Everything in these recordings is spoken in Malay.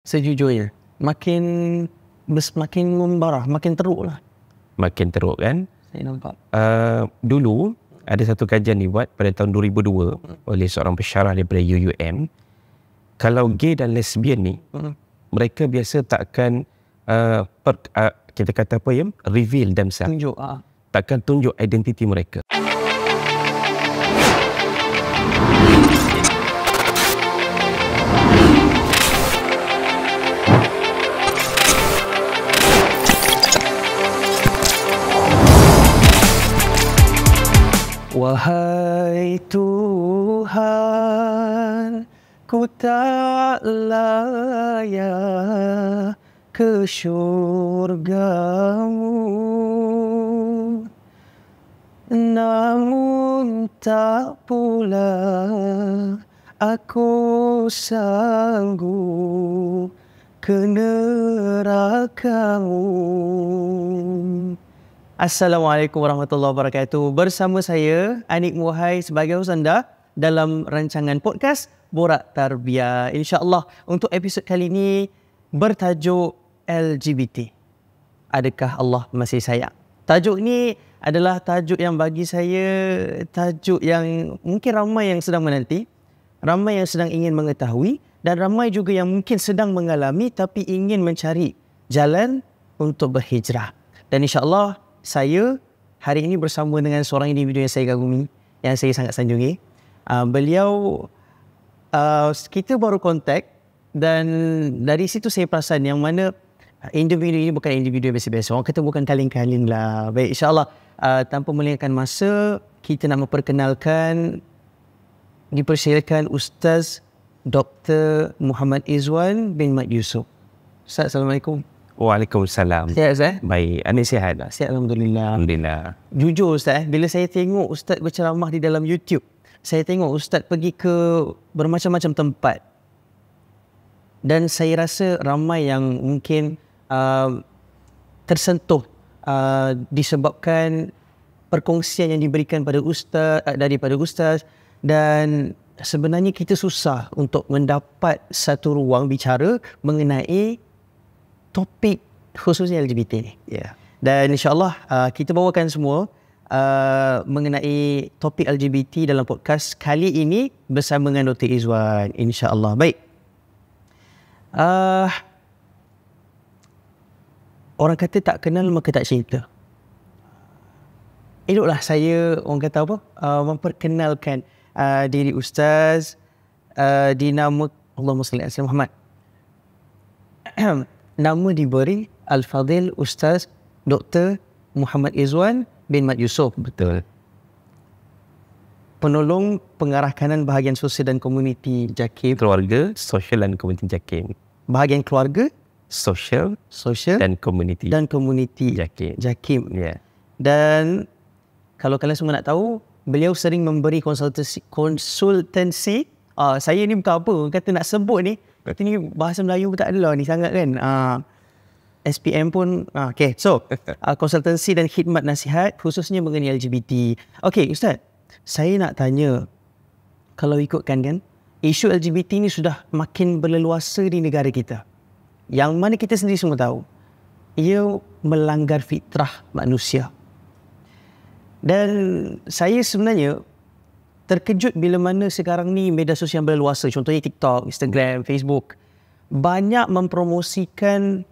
Sejujurnya makin membarah, makin teruk lah. Makin teruk kan? Saya nampak. Dulu ada satu kajian dibuat pada tahun 2002 oleh seorang pensyarah daripada UUM. Kalau gay dan lesbian ni, mereka biasa takkan kita kata apa ya, reveal themselves. Tunjuk. Takkan tunjuk identiti mereka. Wahai Tuhan, ku tak layak ke syurga-Mu, namun tak pula aku sanggup ke neraka-Mu. Assalamualaikum warahmatullahi wabarakatuh. Bersama saya, Anik Muhai sebagai host anda dalam rancangan podcast Borak Tarbiyah. InsyaAllah untuk episod kali ini bertajuk LGBT. Adakah Allah masih sayang? Tajuk ni adalah tajuk yang bagi saya, tajuk yang mungkin ramai yang sedang menanti, ramai yang sedang ingin mengetahui, dan ramai juga yang mungkin sedang mengalami tapi ingin mencari jalan untuk berhijrah. Dan insyaAllah saya hari ini bersama dengan seorang individu yang saya kagumi, yang saya sangat sanjungi. Beliau, kita baru kontak dan dari situ saya perasan yang mana individu ini bukan individu biasa-biasa. Orang kata bukan kaleng-kaleng lah. Baik, insyaAllah tanpa melengahkan masa, kita nak memperkenalkan, dipersilakan Ustaz Dr. Muhammad Izwan bin Mat Yusof. Ustaz, Assalamualaikum. Waalaikumsalam. Sihat Ustaz? Baik, Anik sihat? Sihat, Alhamdulillah. Alhamdulillah. Jujur Ustaz, bila saya tengok Ustaz berceramah di dalam YouTube, saya tengok Ustaz pergi ke bermacam-macam tempat, dan saya rasa ramai yang mungkin tersentuh disebabkan perkongsian yang diberikan pada Ustaz, daripada Ustaz. Dan sebenarnya kita susah untuk mendapat satu ruang bicara mengenai topik khususnya LGBT ni. Dan insyaAllah kita bawakan semua mengenai topik LGBT dalam podcast kali ini bersama dengan Dr. Izwan, insyaAllah. Baik. Orang kata tak kenal maka tak cinta. Eloklah saya, orang kata apa, memperkenalkan diri Ustaz dinama Allahumma salli ala Muhammad. Nama diberi Al-Fadhil Ustaz Dr. Muhammad Izwan bin Mat Yusof. Betul. Penolong Pengarah Kanan Bahagian Sosial dan Komuniti JAKIM. Keluarga, Sosial dan Komuniti JAKIM. Bahagian Keluarga, Sosial dan Komuniti JAKIM. Yeah. Dan kalau kalian semua nak tahu, beliau sering memberi konsultansi. Saya ni bukan apa, kata nak sebut ni, kata ni bahasa Melayu pun tak adalah ni sangat kan. SPM pun okay. So konsultansi dan khidmat nasihat khususnya mengenai LGBT. Okay Ustaz, saya nak tanya, kalau ikutkan kan, isu LGBT ni sudah makin berleluasa di negara kita, yang mana kita sendiri semua tahu ia melanggar fitrah manusia. Dan saya sebenarnya terkejut bila mana sekarang ni media sosial berleluasa, contohnya TikTok, Instagram, Facebook, banyak mempromosikan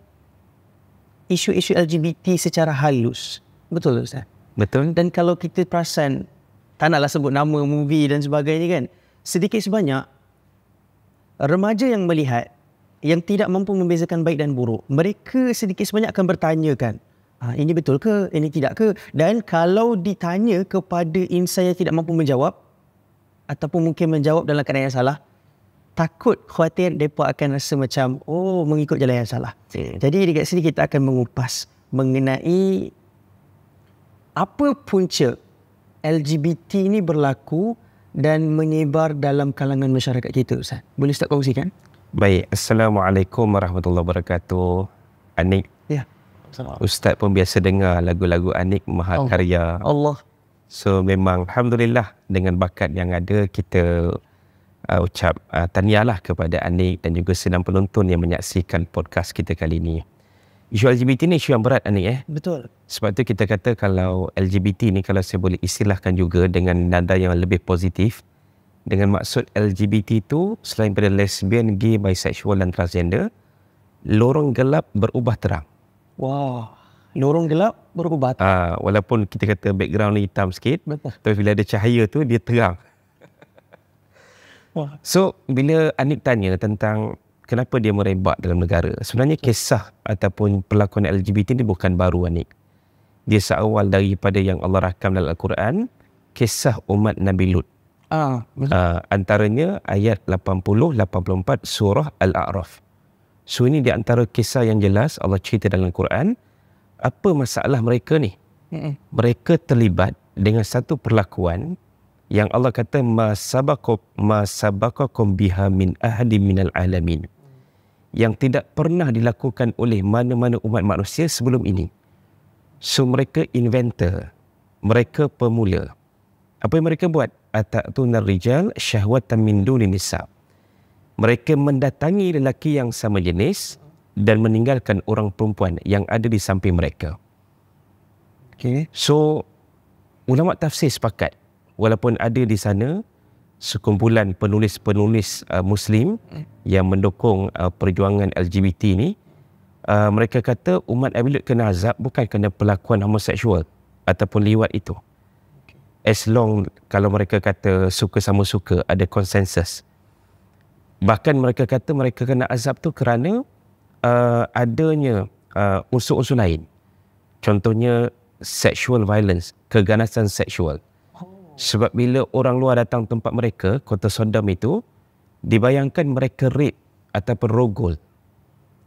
isu-isu LGBT secara halus. Betul Ustaz? Betul. Dan kalau kita perasan, tak naklah sebut nama movie dan sebagainya kan, sedikit sebanyak remaja yang melihat, yang tidak mampu membezakan baik dan buruk, mereka sedikit sebanyak akan bertanyakan, ini betul ke, ini tidak ke? Dan kalau ditanya kepada insan yang tidak mampu menjawab, ataupun mungkin menjawab dalam keadaan yang salah, takut, khawatir mereka akan rasa macam, mengikut jalan yang salah. Jadi dekat sini kita akan mengupas mengenai apa punca LGBT ini berlaku dan menyebar dalam kalangan masyarakat kita, Ustaz. Boleh Ustaz kongsikan? Baik, Assalamualaikum warahmatullahi wabarakatuh. Anik. Ya. Ustaz pun biasa dengar lagu-lagu Anik Mahakarya. Allah. So memang Alhamdulillah dengan bakat yang ada, kita ucap tahniahlah kepada Anik dan juga senang penonton yang menyaksikan podcast kita kali ini. Isu LGBT ni isu yang berat, Anik. Betul. Sebab tu kita kata kalau LGBT ni, kalau saya boleh istilahkan juga dengan nada yang lebih positif, dengan maksud LGBT itu selain pada lesbian, gay, bisexual dan transgender, lorong gelap berubah terang. Wah, lorong gelap berubah. Walaupun kita kata background ni hitam sikit, Betul. tapi bila ada cahaya tu dia terang. Wah. So bila Anik tanya tentang kenapa dia merebak dalam negara, sebenarnya kisah ataupun pelakon LGBT ni bukan baru, Anik. Dia seawal daripada yang Allah rakam dalam Al-Quran, kisah umat Nabi Lut. Antaranya ayat 80-84 surah Al-A'raf. So ini di antara kisah yang jelas Allah cerita dalam Quran. Apa masalah mereka ni? Mereka terlibat dengan satu perlakuan yang Allah kata ma sabaqakum biha min ahadin minal alamin, yang tidak pernah dilakukan oleh mana-mana umat manusia sebelum ini. So mereka inventor, mereka pemula. Apa yang mereka buat? Ata'tunar rijal syahwatan min dunin nisa. Mereka mendatangi lelaki yang sama jenis dan meninggalkan orang perempuan yang ada di samping mereka. Okay. So, ulama tafsir sepakat, walaupun ada di sana sekumpulan penulis-penulis Muslim yang mendukung perjuangan LGBT ni, mereka kata umat Nabi Lut kena azab bukan kerana perlakuan homoseksual ataupun liwat itu. As long kalau mereka kata suka sama suka, ada konsensus. Bahkan mereka kata mereka kena azab tu kerana adanya unsur-unsur lain. Contohnya sexual violence, keganasan seksual. Sebab bila orang luar datang tempat mereka, kota Sodom itu, dibayangkan mereka rape ataupun rogol.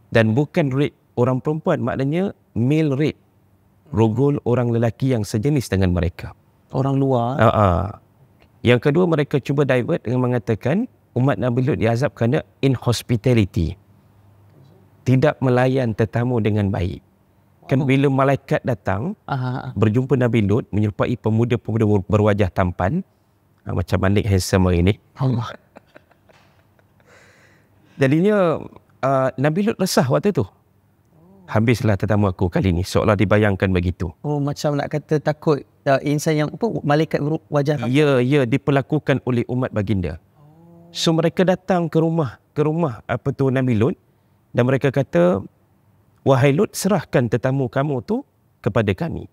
Dan bukan rape orang perempuan, maknanya male rape. Rogol orang lelaki yang sejenis dengan mereka. Orang luar. Yang kedua, mereka cuba divert dengan mengatakan umat Nabi Lut diazab kerana inhospitality. Tidak melayan tetamu dengan baik. Kan bila malaikat datang berjumpa Nabi Lut menyerupai pemuda-pemuda berwajah tampan, macam Anik handsome hari ni. Allah. Jadinya Nabi Lut resah waktu tu. Habislah tetamu aku kali ni, seolah dibayangkan begitu. Oh, macam nak kata takut insan yang malaikat berwajah tampan. Ya, diperlakukan oleh umat baginda. So mereka datang ke rumah Nabi Lut dan mereka kata, wahai Lut, serahkan tetamu kamu tu kepada kami.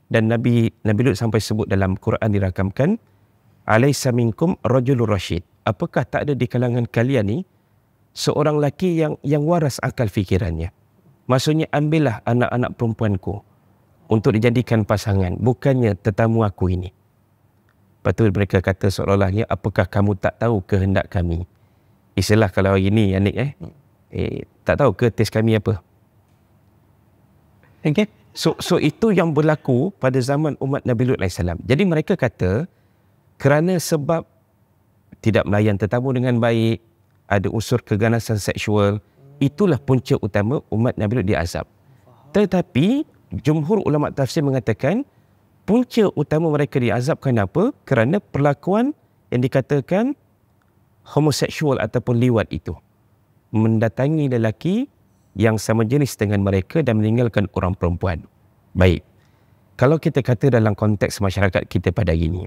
Dan Nabi Lut sampai sebut dalam Quran dirakamkan, alaisa minkum rajulur rasyid. Apakah tak ada di kalangan kalian ni seorang lelaki yang waras akal fikirannya? Maksudnya ambillah anak-anak perempuanku untuk dijadikan pasangan, bukannya tetamu aku ini. Lepas tu mereka kata seolah-olahnya, apakah kamu tak tahu kehendak kami? Istilah kalau hari ni, Anik, tak tahu ke taste kami apa? Okay. So itu yang berlaku pada zaman umat Nabi Lut AS. Jadi mereka kata, kerana sebab tidak melayan tetamu dengan baik, ada unsur keganasan seksual, itulah punca utama umat Nabi Lut diazab. Tetapi jumhur ulama tafsir mengatakan punca utama mereka diazab kenapa? Kerana perlakuan yang dikatakan homoseksual ataupun liwat itu. Mendatangi lelaki yang sama jenis dengan mereka dan meninggalkan orang perempuan. Baik. Kalau kita kata dalam konteks masyarakat kita pada hari ini,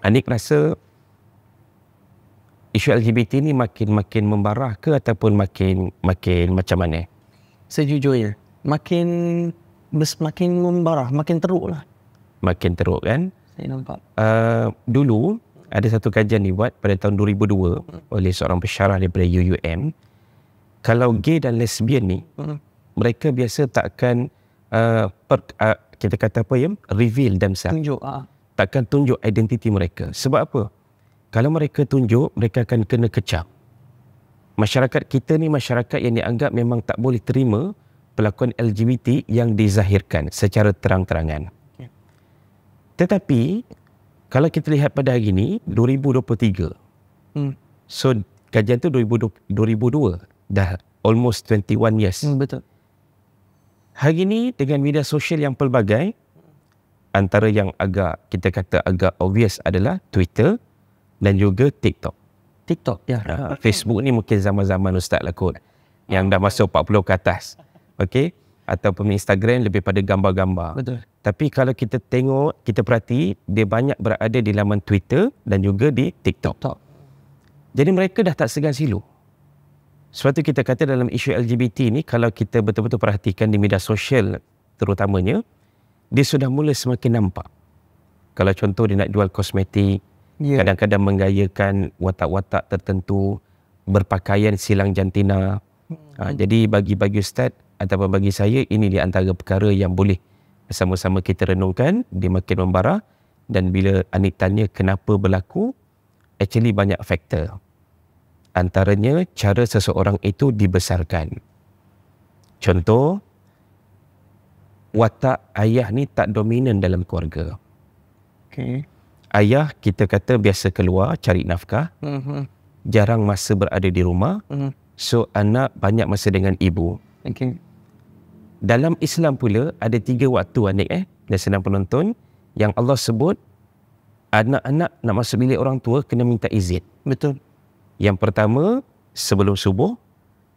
Anik rasa isu LGBT ni makin membarah ke ataupun makin macam mana? Sejujurnya, makin membarah, makin teruk lah. Makin teruk kan? Saya nampak. Dulu ada satu kajian dibuat pada tahun 2002 oleh seorang pensyarah daripada UUM. Kalau gay dan lesbian ni, mereka biasa takkan kita kata apa ya? Reveal themselves. Tunjuk. Takkan tunjuk identiti mereka. Sebab apa? Kalau mereka tunjuk, mereka akan kena kecap. Masyarakat kita ni masyarakat yang dianggap memang tak boleh terima pelakon LGBT yang dizahirkan secara terang-terangan. Tetapi, kalau kita lihat pada hari ini, 2023. So, kajian tu 2002. Dah almost 21 years. Betul. Hari ini dengan media sosial yang pelbagai, antara yang kita kata agak obvious adalah Twitter dan juga TikTok. TikTok ya. Facebook ni mungkin zaman-zaman Ustaz lah kot, yang dah masuk 40 ke atas. Okey, ataupun Instagram lebih pada gambar-gambar. Betul. Tapi kalau kita tengok, kita perhati, dia banyak berada di laman Twitter dan juga di TikTok. Jadi mereka dah tak segan silu. Sebab tu kita kata dalam isu LGBT ni, kalau kita betul-betul perhatikan di media sosial terutamanya, dia sudah mula semakin nampak. Kalau contoh dia nak jual kosmetik, kadang-kadang menggayakan watak-watak tertentu, berpakaian silang jantina. Jadi bagi Ustaz ataupun bagi saya, ini di antara perkara yang boleh bersama-sama kita renungkan. Dia makin membara, dan bila Anik tanya kenapa berlaku, actually banyak faktor. Antaranya cara seseorang itu dibesarkan. Contoh, watak ayah ni tak dominan dalam keluarga. Okay. Ayah kita kata biasa keluar cari nafkah, jarang masa berada di rumah, so anak banyak masa dengan ibu. Okay. Dalam Islam pula ada 3 waktu Anik dan senang penonton, yang Allah sebut anak-anak nak masuk bilik orang tua kena minta izin. Betul. Yang pertama sebelum subuh,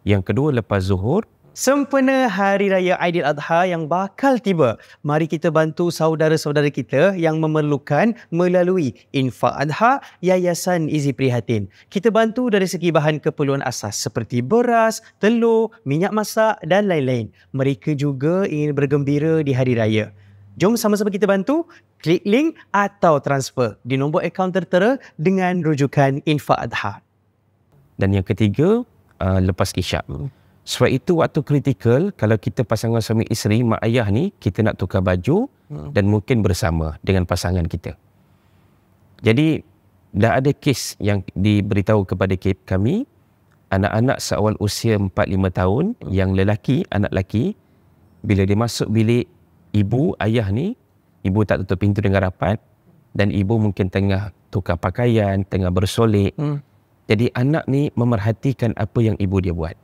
yang kedua lepas zuhur. Sempena Hari Raya Aidiladha yang bakal tiba, mari kita bantu saudara-saudara kita yang memerlukan melalui Infak Adha Yayasan Izi Prihatin. Kita bantu dari segi bahan keperluan asas seperti beras, telur, minyak masak dan lain-lain. Mereka juga ingin bergembira di Hari Raya. Jom sama-sama kita bantu. Klik link atau transfer di nombor akaun tertera dengan rujukan Infak Adha. Dan yang ketiga, lepas isyak. Sebab itu waktu kritikal, kalau kita pasangan suami isteri, mak ayah ni, kita nak tukar baju dan mungkin bersama dengan pasangan kita. Jadi, dah ada kes yang diberitahu kepada kami, anak-anak seawal usia 4-5 tahun, yang lelaki, anak lelaki, bila dia masuk bilik ibu, ayah ni, ibu tak tutup pintu dengan rapat, dan ibu mungkin tengah tukar pakaian, tengah bersolek. Jadi anak ni memerhatikan apa yang ibu dia buat.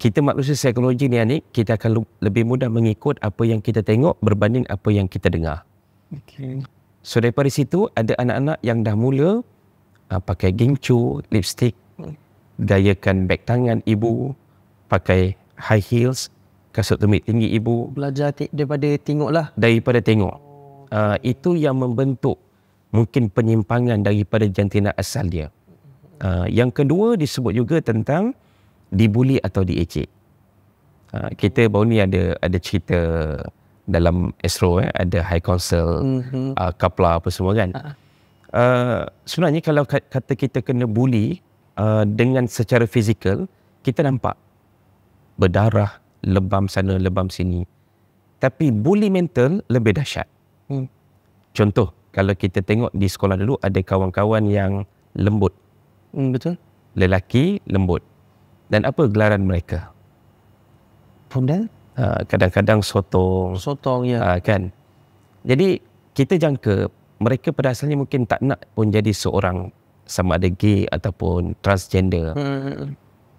Kita manusia psikologi ni Anik, kita akan lebih mudah mengikut apa yang kita tengok berbanding apa yang kita dengar. Okay. So daripada situ ada anak-anak yang dah mula pakai gincu, lipstick, gayakan beg tangan ibu, pakai high heels, kasut tumit tinggi ibu. Belajar daripada tengok lah. Daripada tengok. Itu yang membentuk mungkin penyimpangan daripada jantina asal dia. Yang kedua disebut juga tentang dibuli atau diejek. Kita baru ni ada cerita dalam Astro, ada High Council, Kapla apa semua kan. Sebenarnya kalau kata kita kena bully dengan secara fizikal, kita nampak berdarah, lebam sana, lebam sini. Tapi bully mental lebih dahsyat. Contoh, kalau kita tengok di sekolah dulu ada kawan-kawan yang lembut. Betul. Lelaki lembut. Dan apa gelaran mereka? Pondal? Kadang-kadang sotong. Sotong, ya. Kan? Jadi, kita jangka mereka pada asalnya mungkin tak nak pun jadi seorang sama ada gay ataupun transgender.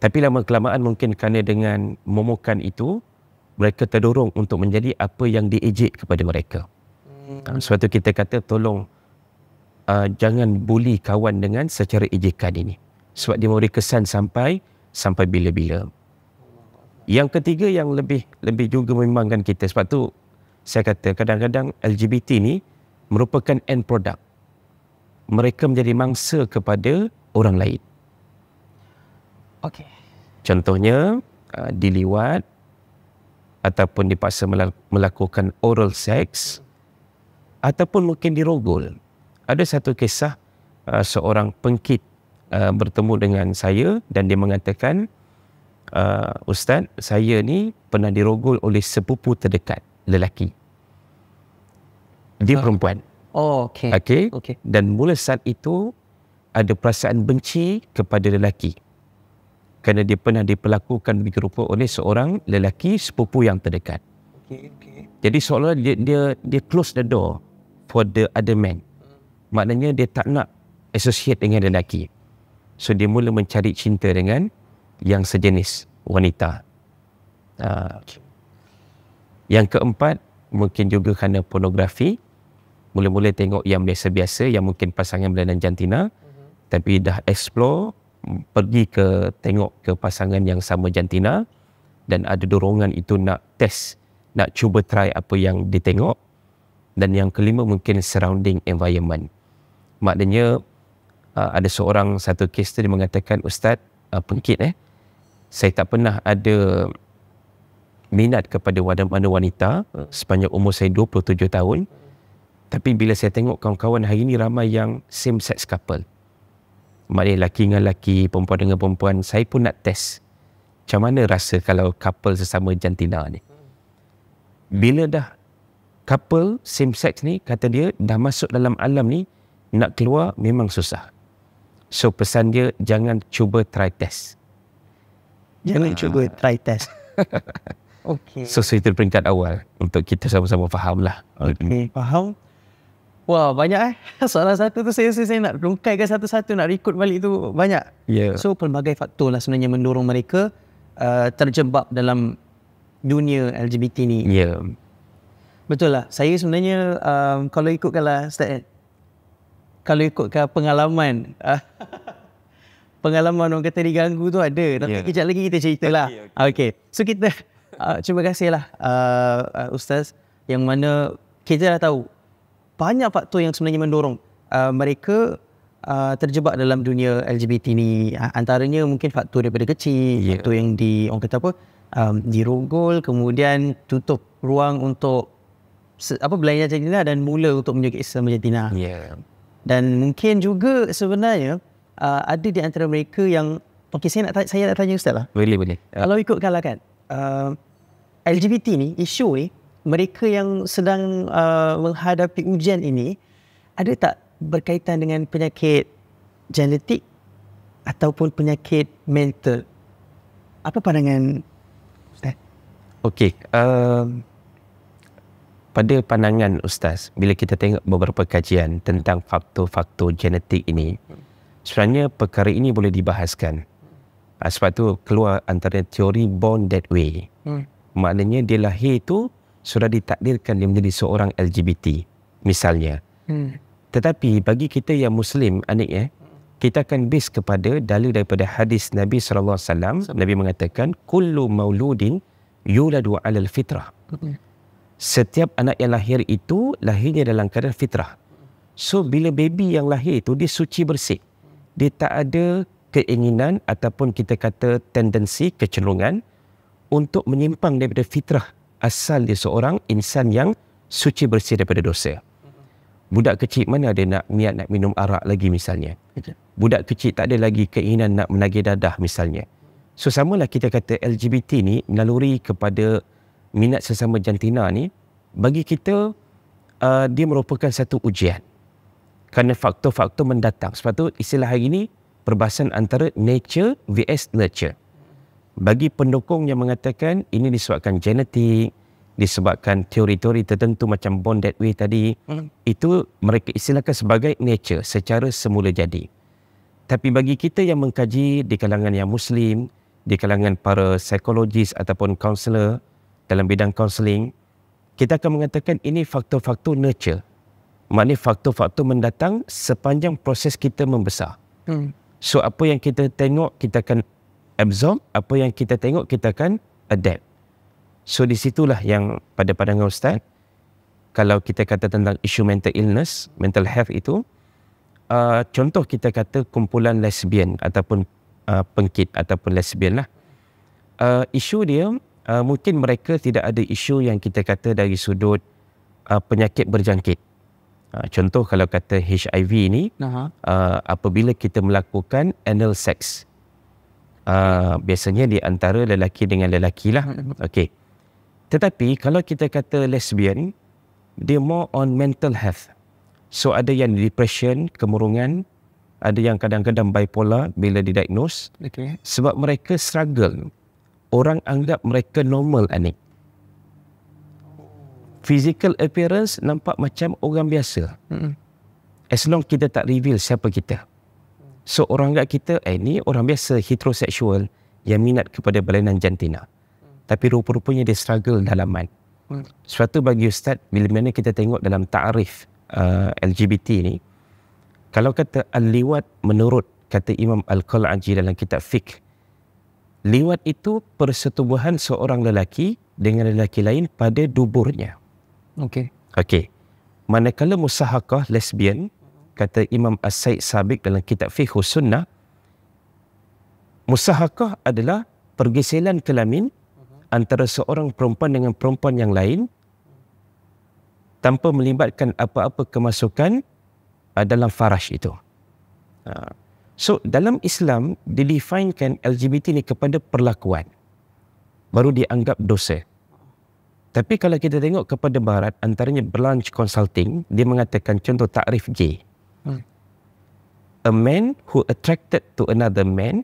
Tapi lama-kelamaan mungkin kerana dengan momokan itu, mereka terdorong untuk menjadi apa yang diejek kepada mereka. Sebab tu kita kata tolong jangan bully kawan dengan secara ejekan ini. Sebab dia memberi kesan sampai bila-bila. Yang ketiga yang lebih juga membimbangkan kita. Sebab tu saya kata kadang-kadang LGBT ni merupakan end product. Mereka menjadi mangsa kepada orang lain. Okey. Contohnya diliwat ataupun dipaksa melakukan oral sex ataupun mungkin dirogol. Ada satu kisah seorang pengkit bertemu dengan saya dan dia mengatakan, Ustaz, saya ni pernah dirogol oleh sepupu terdekat lelaki. Dia perempuan. Oh, okey. Okay. Dan mula saat itu ada perasaan benci kepada lelaki kerana dia pernah diperlakukan begitu rupa oleh seorang lelaki sepupu yang terdekat. Okay. Jadi seolah dia close the door for the other man. Maknanya dia tak nak associate dengan lelaki. So dia mula mencari cinta dengan yang sejenis wanita. Yang keempat, mungkin juga kerana pornografi. Mula-mula tengok yang biasa-biasa, yang mungkin pasangan belia dan jantina. tapi dah explore, pergi ke tengok ke pasangan yang sama jantina dan ada dorongan itu nak test, nak cuba try apa yang ditengok. Dan yang kelima mungkin surrounding environment. Maknanya ada satu kes tu dia mengatakan, Ustaz, pengkit saya tak pernah ada minat kepada mana wanita sepanjang umur saya 27 tahun. Tapi bila saya tengok kawan-kawan hari ni ramai yang same sex couple. Maknanya lelaki dengan lelaki, perempuan dengan perempuan, saya pun nak test. Macam mana rasa kalau couple sesama jantina ni? Bila dah couple same sex ni, kata dia dah masuk dalam alam ni, nak keluar memang susah. So pesan dia, jangan cuba try test. Jangan cuba try test. Okey. So itu peringkat awal untuk kita sama-sama faham lah. Okey, faham. Wah, banyak soalan satu tu saya nak rungkaikan satu-satu, nak record balik tu banyak. Yeah. So pelbagai faktor lah sebenarnya mendorong mereka terjebak dalam dunia LGBT ni. Ya. Yeah. Betul lah. Saya sebenarnya kalau ikutkanlah Ustaz, kalau ikutkan pengalaman pengalaman orang kata diganggu tu ada. Nanti kejap lagi kita ceritalah. Okay. So kita terima kasih lah Ustaz, yang mana kita dah tahu banyak faktor yang sebenarnya mendorong mereka terjebak dalam dunia LGBT ni. Antaranya mungkin faktor daripada kecil, faktor yang orang kata apa, dirogol, kemudian tutup ruang untuk belajar jantina dan mula untuk menyukai sesama jantina. Dan mungkin juga sebenarnya ada di antara mereka yang saya nak tanya Ustaz lah. Boleh. Kalau ikutkanlah kan, LGBT ni, isu ni, mereka yang sedang menghadapi ujian ini, ada tak berkaitan dengan penyakit genetik ataupun penyakit mental? Apa pandangan Ustaz? Okey, pada pandangan Ustaz, bila kita tengok beberapa kajian tentang faktor-faktor genetik ini, sebenarnya perkara ini boleh dibahaskan. Sebab tu keluar antara teori born that way. Maknanya dia lahir itu sudah ditakdirkan dia menjadi seorang LGBT misalnya. Tetapi bagi kita yang Muslim, Anik, kita akan base kepada dalil daripada hadis Nabi SAW. Nabi mengatakan, kullu mauludin yuladu alal fitrah. Setiap anak yang lahir itu lahirnya dalam keadaan fitrah. So bila baby yang lahir itu dia suci bersih. Dia tak ada keinginan ataupun kita kata tendensi, kecenderungan untuk menyimpang daripada fitrah asal dia seorang insan yang suci bersih daripada dosa. Budak kecil mana ada nak niat nak minum arak lagi misalnya. Budak kecil tak ada lagi keinginan nak menagih dadah misalnya. So samalah kita kata LGBT ni melalui kepada minat sesama jantina ni, bagi kita dia merupakan satu ujian kerana faktor-faktor mendatang. Sebab tu istilah hari ini perbahasan antara nature vs nurture. Bagi pendukung yang mengatakan ini disebabkan genetik, disebabkan teori-teori tertentu macam born that way tadi, itu mereka istilahkan sebagai nature, secara semula jadi. Tapi bagi kita yang mengkaji di kalangan yang Muslim, di kalangan para psikologis ataupun kaunselor dalam bidang kaunseling, kita akan mengatakan ini faktor-faktor nurture. Maknanya faktor-faktor mendatang sepanjang proses kita membesar. So apa yang kita tengok, kita akan absorb. Apa yang kita tengok, kita akan adapt. So di situlah yang pada pandangan Ustaz, kalau kita kata tentang isu mental illness, mental health itu, contoh kita kata kumpulan lesbian ataupun pengkit ataupun lesbian lah. Isu dia, mungkin mereka tidak ada isu yang kita kata dari sudut penyakit berjangkit. Contoh kalau kata HIV ni, apabila kita melakukan anal sex, biasanya di antara lelaki dengan lelaki lah. Okey. Tetapi kalau kita kata lesbian, dia more on mental health. So ada yang depression, kemurungan, ada yang kadang-kadang bipolar bila didiagnose. Sebab mereka struggle. Orang anggap mereka normal, Anik. Physical appearance nampak macam orang biasa. As long kita tak reveal siapa kita. So orang anggap kita, ni orang biasa heterosexual yang minat kepada berlainan jantina. Tapi rupa-rupanya dia struggle dalaman. Sebab tu bagi Ustaz, bila mana kita tengok dalam ta'arif LGBT ni, Kalau kata al-liwat menurut kata Imam Al-Qal'aji dalam kitab fiqh, liwat itu persetubuhan seorang lelaki dengan lelaki lain pada duburnya. Okey. Okey. Manakala musahakah lesbian, kata Imam As-Said Sabiq dalam kitab Fiqh Sunnah, musahakah adalah pergeseran kelamin antara seorang perempuan dengan perempuan yang lain tanpa melibatkan apa-apa kemasukan dalam farash itu. So, dalam Islam, didefinekan LGBT ni kepada perlakuan. Baru dianggap dosa. Tapi kalau kita tengok kepada barat, antaranya Blanche Consulting, dia mengatakan contoh takrif gay. A man who attracted to another man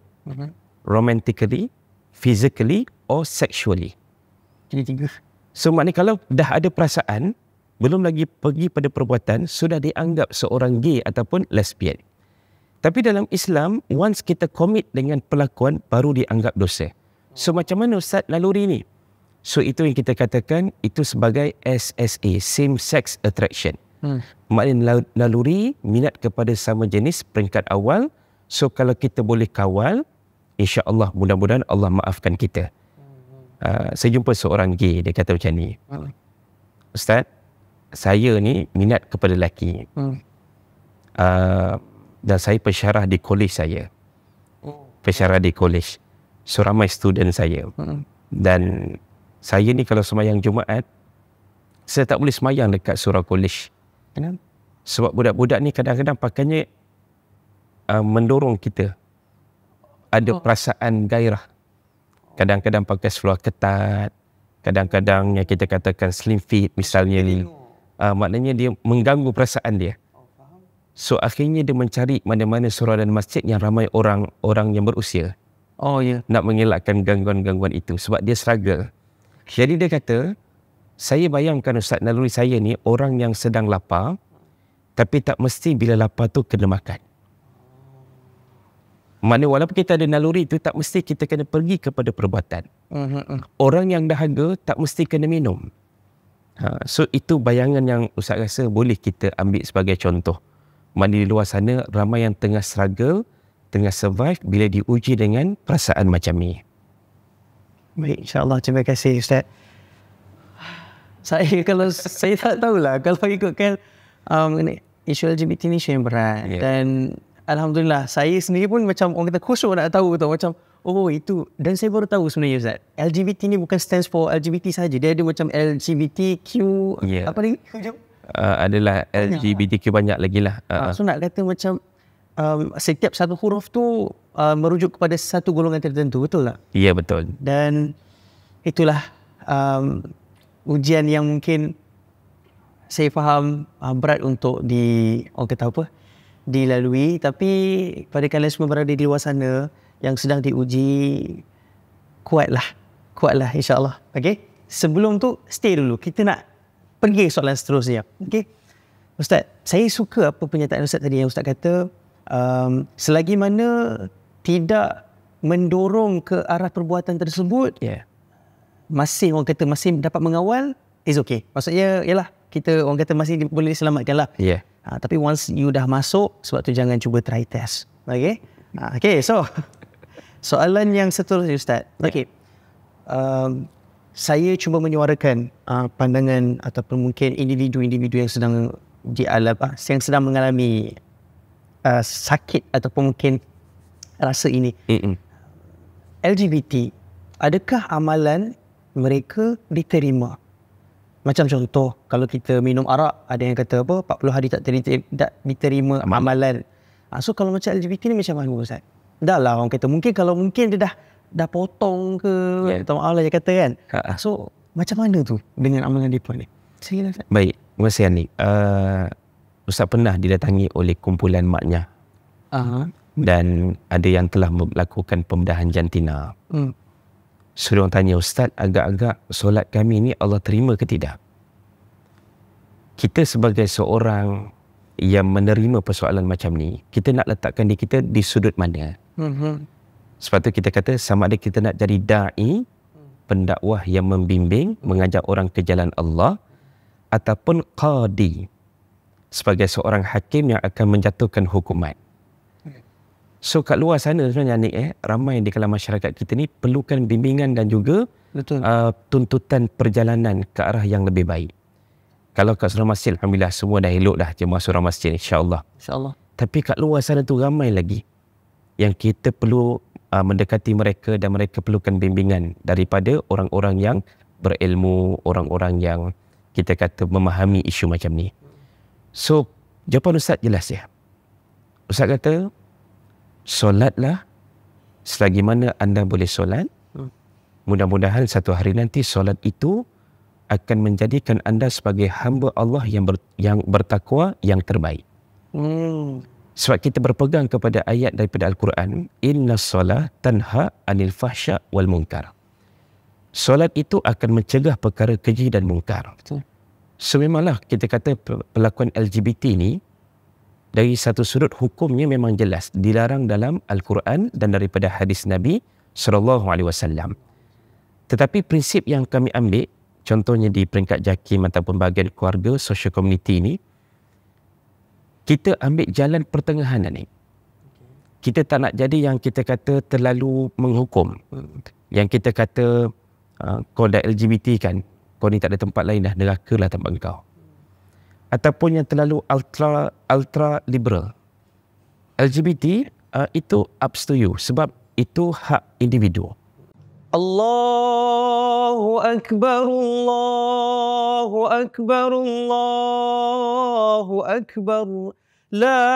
romantically, physically or sexually. Jadi 3. So maknanya kalau dah ada perasaan, belum lagi pergi pada perbuatan, sudah dianggap seorang gay ataupun lesbian. Tapi dalam Islam, once kita commit dengan perlakuan, baru dianggap dosa. So macam mana Ustaz naluri ni? So itu yang kita katakan, itu sebagai SSA, same sex attraction. Maknanya naluri minat kepada sama jenis peringkat awal. So kalau kita boleh kawal, insya-Allah mudah-mudahan Allah maafkan kita. Saya jumpa seorang gay, dia kata macam ni. Ustaz, saya ni minat kepada lelaki. Dan saya pensyarah di kolej saya. Pensyarah di kolej. So ramai student saya. Dan saya ni kalau semayang Jumaat, saya tak boleh semayang dekat surau kolej. Kenapa? Sebab budak-budak ni kadang-kadang pakainya mendorong kita. Ada perasaan gairah. Kadang-kadang pakai seluar ketat. Kadang-kadang yang kita katakan slim fit misalnya ni. Maknanya dia mengganggu perasaan dia. So akhirnya dia mencari mana-mana surau dan masjid yang ramai orang yang berusia. Oh ya. Nak mengelakkan gangguan-gangguan itu. Sebab dia struggle. Jadi dia kata, saya bayangkan Ustaz, naluri saya ni orang yang sedang lapar, tapi tak mesti bila lapar tu kena makan. Maknanya walaupun kita ada naluri itu, tak mesti kita kena pergi kepada perbuatan. Orang yang dahaga tak mesti kena minum. So itu bayangan yang Ustaz rasa boleh kita ambil sebagai contoh. Maknanya di luar sana ramai yang tengah struggle, tengah survive bila diuji dengan perasaan macam ni. Baik, insya-Allah. Terima kasih Ustaz. Saya tak tahulah kalau ikutkan isu LGBT ni isu yang berat. Dan alhamdulillah saya sendiri pun macam orang kata khusyuk nak tahu tu, macam oh itu. Dan saya baru tahu sebenarnya Ustaz, LGBT ni bukan stands for LGBT saja. Dia ada macam LGBTQ apa ni? Adalah LGBTQ banyak lagi lah. So nak kata macam setiap satu huruf tu merujuk kepada satu golongan tertentu, betul tak? Ya, betul. Dan itulah ujian yang mungkin saya faham berat untuk orang kata apa, dilalui. Tapi pada kalian semua berada di luar sana yang sedang diuji, kuatlah insya-Allah. Okey, sebelum tu stay dulu, kita nak pergi soalan seterusnya. Okey Ustaz, saya suka apa pernyataan Ustaz tadi yang Ustaz kata, selagi mana tidak mendorong ke arah perbuatan tersebut, masih orang kata masih dapat mengawal, is okay. Maksudnya ialah kita orang kata masih boleh diselamatkan lah. Tapi once you dah masuk, sebab tu jangan cuba try test. Okay. Okay, so soalan yang seterusnya Ustaz. Okay. Saya cuba menyuarakan pandangan ataupun mungkin individu-individu yang sedang yang sedang mengalami sakit ataupun mungkin rasa ini. LGBT, adakah amalan mereka diterima? Macam contoh, kalau kita minum arak, ada yang kata apa, 40 hari tak diterima amalan. So kalau macam LGBT ni macam mana Ustaz? Dah lah orang kata, mungkin dia dah potong ke, atau Allah yang kata kan. So macam mana tu dengan amalan mereka ni? Baik, terima kasih Ani. Ustaz pernah didatangi oleh kumpulan maknya. Dan ada yang telah melakukan pembedahan jantina. So diorang tanya, Ustaz, agak-agak solat kami ni Allah terima ke tidak? Kita sebagai seorang yang menerima persoalan macam ni, kita nak letakkan diri kita di sudut mana? Sebab tu kita kata sama ada kita nak jadi da'i, pendakwah yang membimbing, mengajak orang ke jalan Allah, ataupun qadi, sebagai seorang hakim yang akan menjatuhkan hukuman. So kat luar sana sebenarnya ni ramai di kalangan masyarakat kita ni perlukan bimbingan dan juga tuntutan perjalanan ke arah yang lebih baik. Kalau kat surau masjid, alhamdulillah semua dah elok dah jemaah surau masjid, insya-Allah. Insya-Allah. Tapi kat luar sana tu ramai lagi yang kita perlu mendekati mereka dan mereka perlukan bimbingan daripada orang-orang yang berilmu, orang-orang yang kita kata memahami isu macam ni. So, jawapan Ustaz jelas ya. Ustaz kata, solatlah selagi mana anda boleh solat. Mudah-mudahan satu hari nanti solat itu akan menjadikan anda sebagai hamba Allah yang bertakwa yang terbaik. Sebab kita berpegang kepada ayat daripada Al-Quran, inna solah tanha anil fahsya wal munkar. Solat itu akan mencegah perkara keji dan mungkar. So memanglah kita kata perlakuan LGBT ni dari satu sudut hukumnya memang jelas dilarang dalam Al-Quran dan daripada hadis Nabi SAW. Tetapi prinsip yang kami ambil, contohnya di peringkat JAKIM ataupun bahagian keluarga, social community ni, kita ambil jalan pertengahan ni. Kita tak nak jadi yang kita kata terlalu menghukum. Yang kita kata kau dah LGBT kan, kau ni tak ada tempat lain dah, neraka lah tempat kau. Ataupun yang terlalu ultra liberal. LGBT itu up to you sebab itu hak individu. Allahu Akbar, Allahu Akbar, Allahu Akbar. La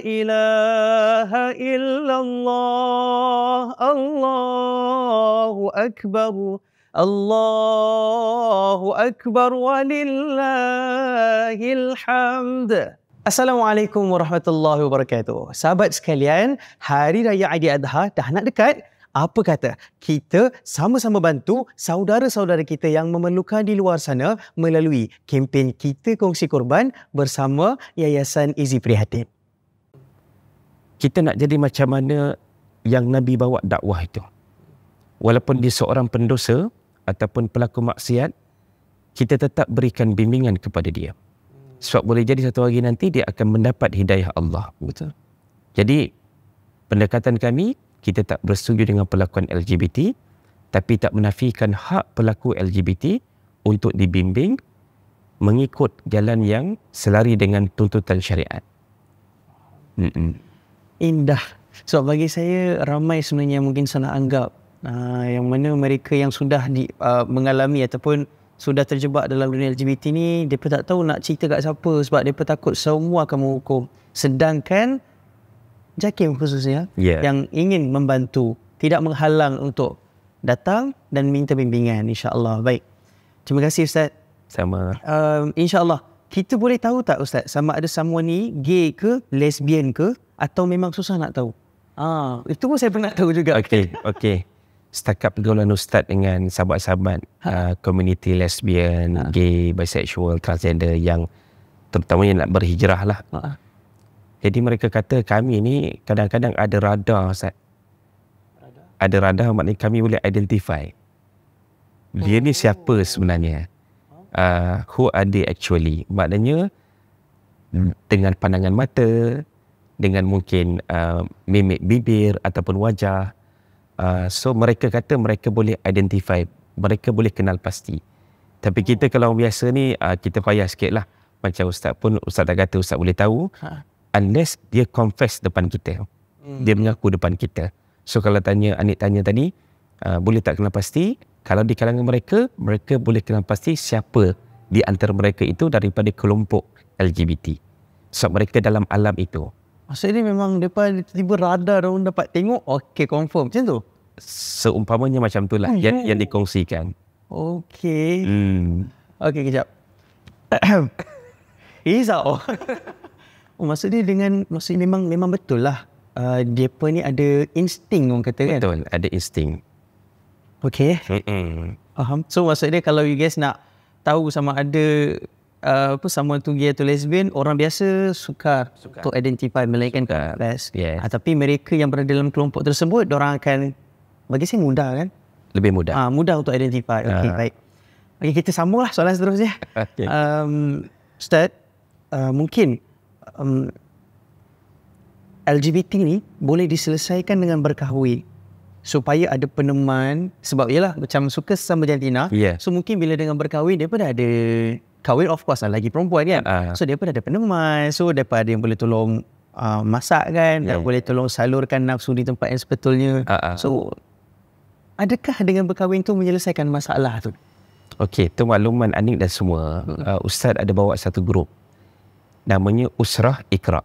ilaha illallah, Allahu Akbar. Allahu Akbar walillahil hamd. Assalamualaikum warahmatullahi wabarakatuh. Sahabat sekalian, Hari Raya Aidiladha dah nak dekat. Apa kata kita sama-sama bantu saudara-saudara kita yang memerlukan di luar sana melalui kempen Kita Kongsi Korban bersama Yayasan Izi Prihatin. Kita nak jadi macam mana yang Nabi bawa dakwah itu. Walaupun dia seorang pendosa ataupun pelaku maksiat, kita tetap berikan bimbingan kepada dia. Sebab boleh jadi satu hari nanti dia akan mendapat hidayah Allah. Betul. Jadi pendekatan kami, kita tak bersetuju dengan perlakuan LGBT, tapi tak menafikan hak pelaku LGBT untuk dibimbing mengikut jalan yang selari dengan tuntutan syariat. Indah. Sebab bagi saya, ramai sebenarnya mungkin salah anggap yang mana mereka yang sudah mengalami ataupun sudah terjebak dalam dunia LGBT ni, mereka tak tahu nak cerita kat siapa sebab mereka takut semua akan menghukum. Sedangkan JAKIM khususnya yang ingin membantu, tidak menghalang untuk datang dan minta bimbingan, insya-Allah. Baik. Terima kasih Ustaz. Sama. InsyaAllah. Kita boleh tahu tak Ustaz, sama ada someone ni gay ke, lesbian ke, atau memang susah nak tahu? Itu pun saya pernah tahu juga. Okey. Setakat pergaulan Ustaz dengan sahabat-sahabat komuniti lesbian, gay, bisexual, transgender yang terutamanya nak berhijrah lah. Jadi mereka kata kami ni kadang-kadang ada radar Ustaz. Ada radar maknanya kami boleh identify. Dia ni siapa sebenarnya? Who are they actually? Maknanya dengan pandangan mata, dengan mungkin mimik bibir ataupun wajah. So mereka kata mereka boleh identify, mereka boleh kenal pasti. Tapi kita kalau biasa ni kita payah sikit lah. Macam Ustaz pun, Ustaz tak kata Ustaz boleh tahu unless dia confess depan kita. Dia mengaku depan kita. So kalau Anik tanya tadi, boleh tak kenal pasti? Kalau di kalangan mereka, mereka boleh kenal pasti siapa di antara mereka itu daripada kelompok LGBT. So mereka dalam alam itu. Maksudnya memang mereka tiba-tiba radar orang dapat tengok, okey confirm macam tu? Seumpamanya macam tu lah yang dikongsikan. Okey. Okey, kejap. Risau. Maksudnya memang betul lah. Mereka ni ada insting orang kata kan? Betul, ada insting. Okey. Faham. So maksudnya kalau you guys nak tahu sama ada sama tu gay atau lesbian, orang biasa sukar untuk identify, melainkan confess. Tapi mereka yang berada dalam kelompok tersebut, diorang akan, bagi saya mudah kan? Lebih mudah. Mudah untuk identify. Okey, baik. Okey, kita sambunglah soalan seterusnya. Ustaz, mungkin LGBT ni boleh diselesaikan dengan berkahwin supaya ada peneman, sebab yalah macam suka sesama jantina. So mungkin bila dengan berkahwin dia pun dah ada kahwin, of course lah, lagi perempuan kan. So dia pun ada peneman, so dapat ada yang boleh tolong masak kan, boleh tolong salurkan nafsu di tempat yang sebetulnya. So adakah dengan berkahwin tu menyelesaikan masalah tu? Okey, tu makluman Anik dan semua. Ustaz ada bawa satu grup namanya Usrah Iqra.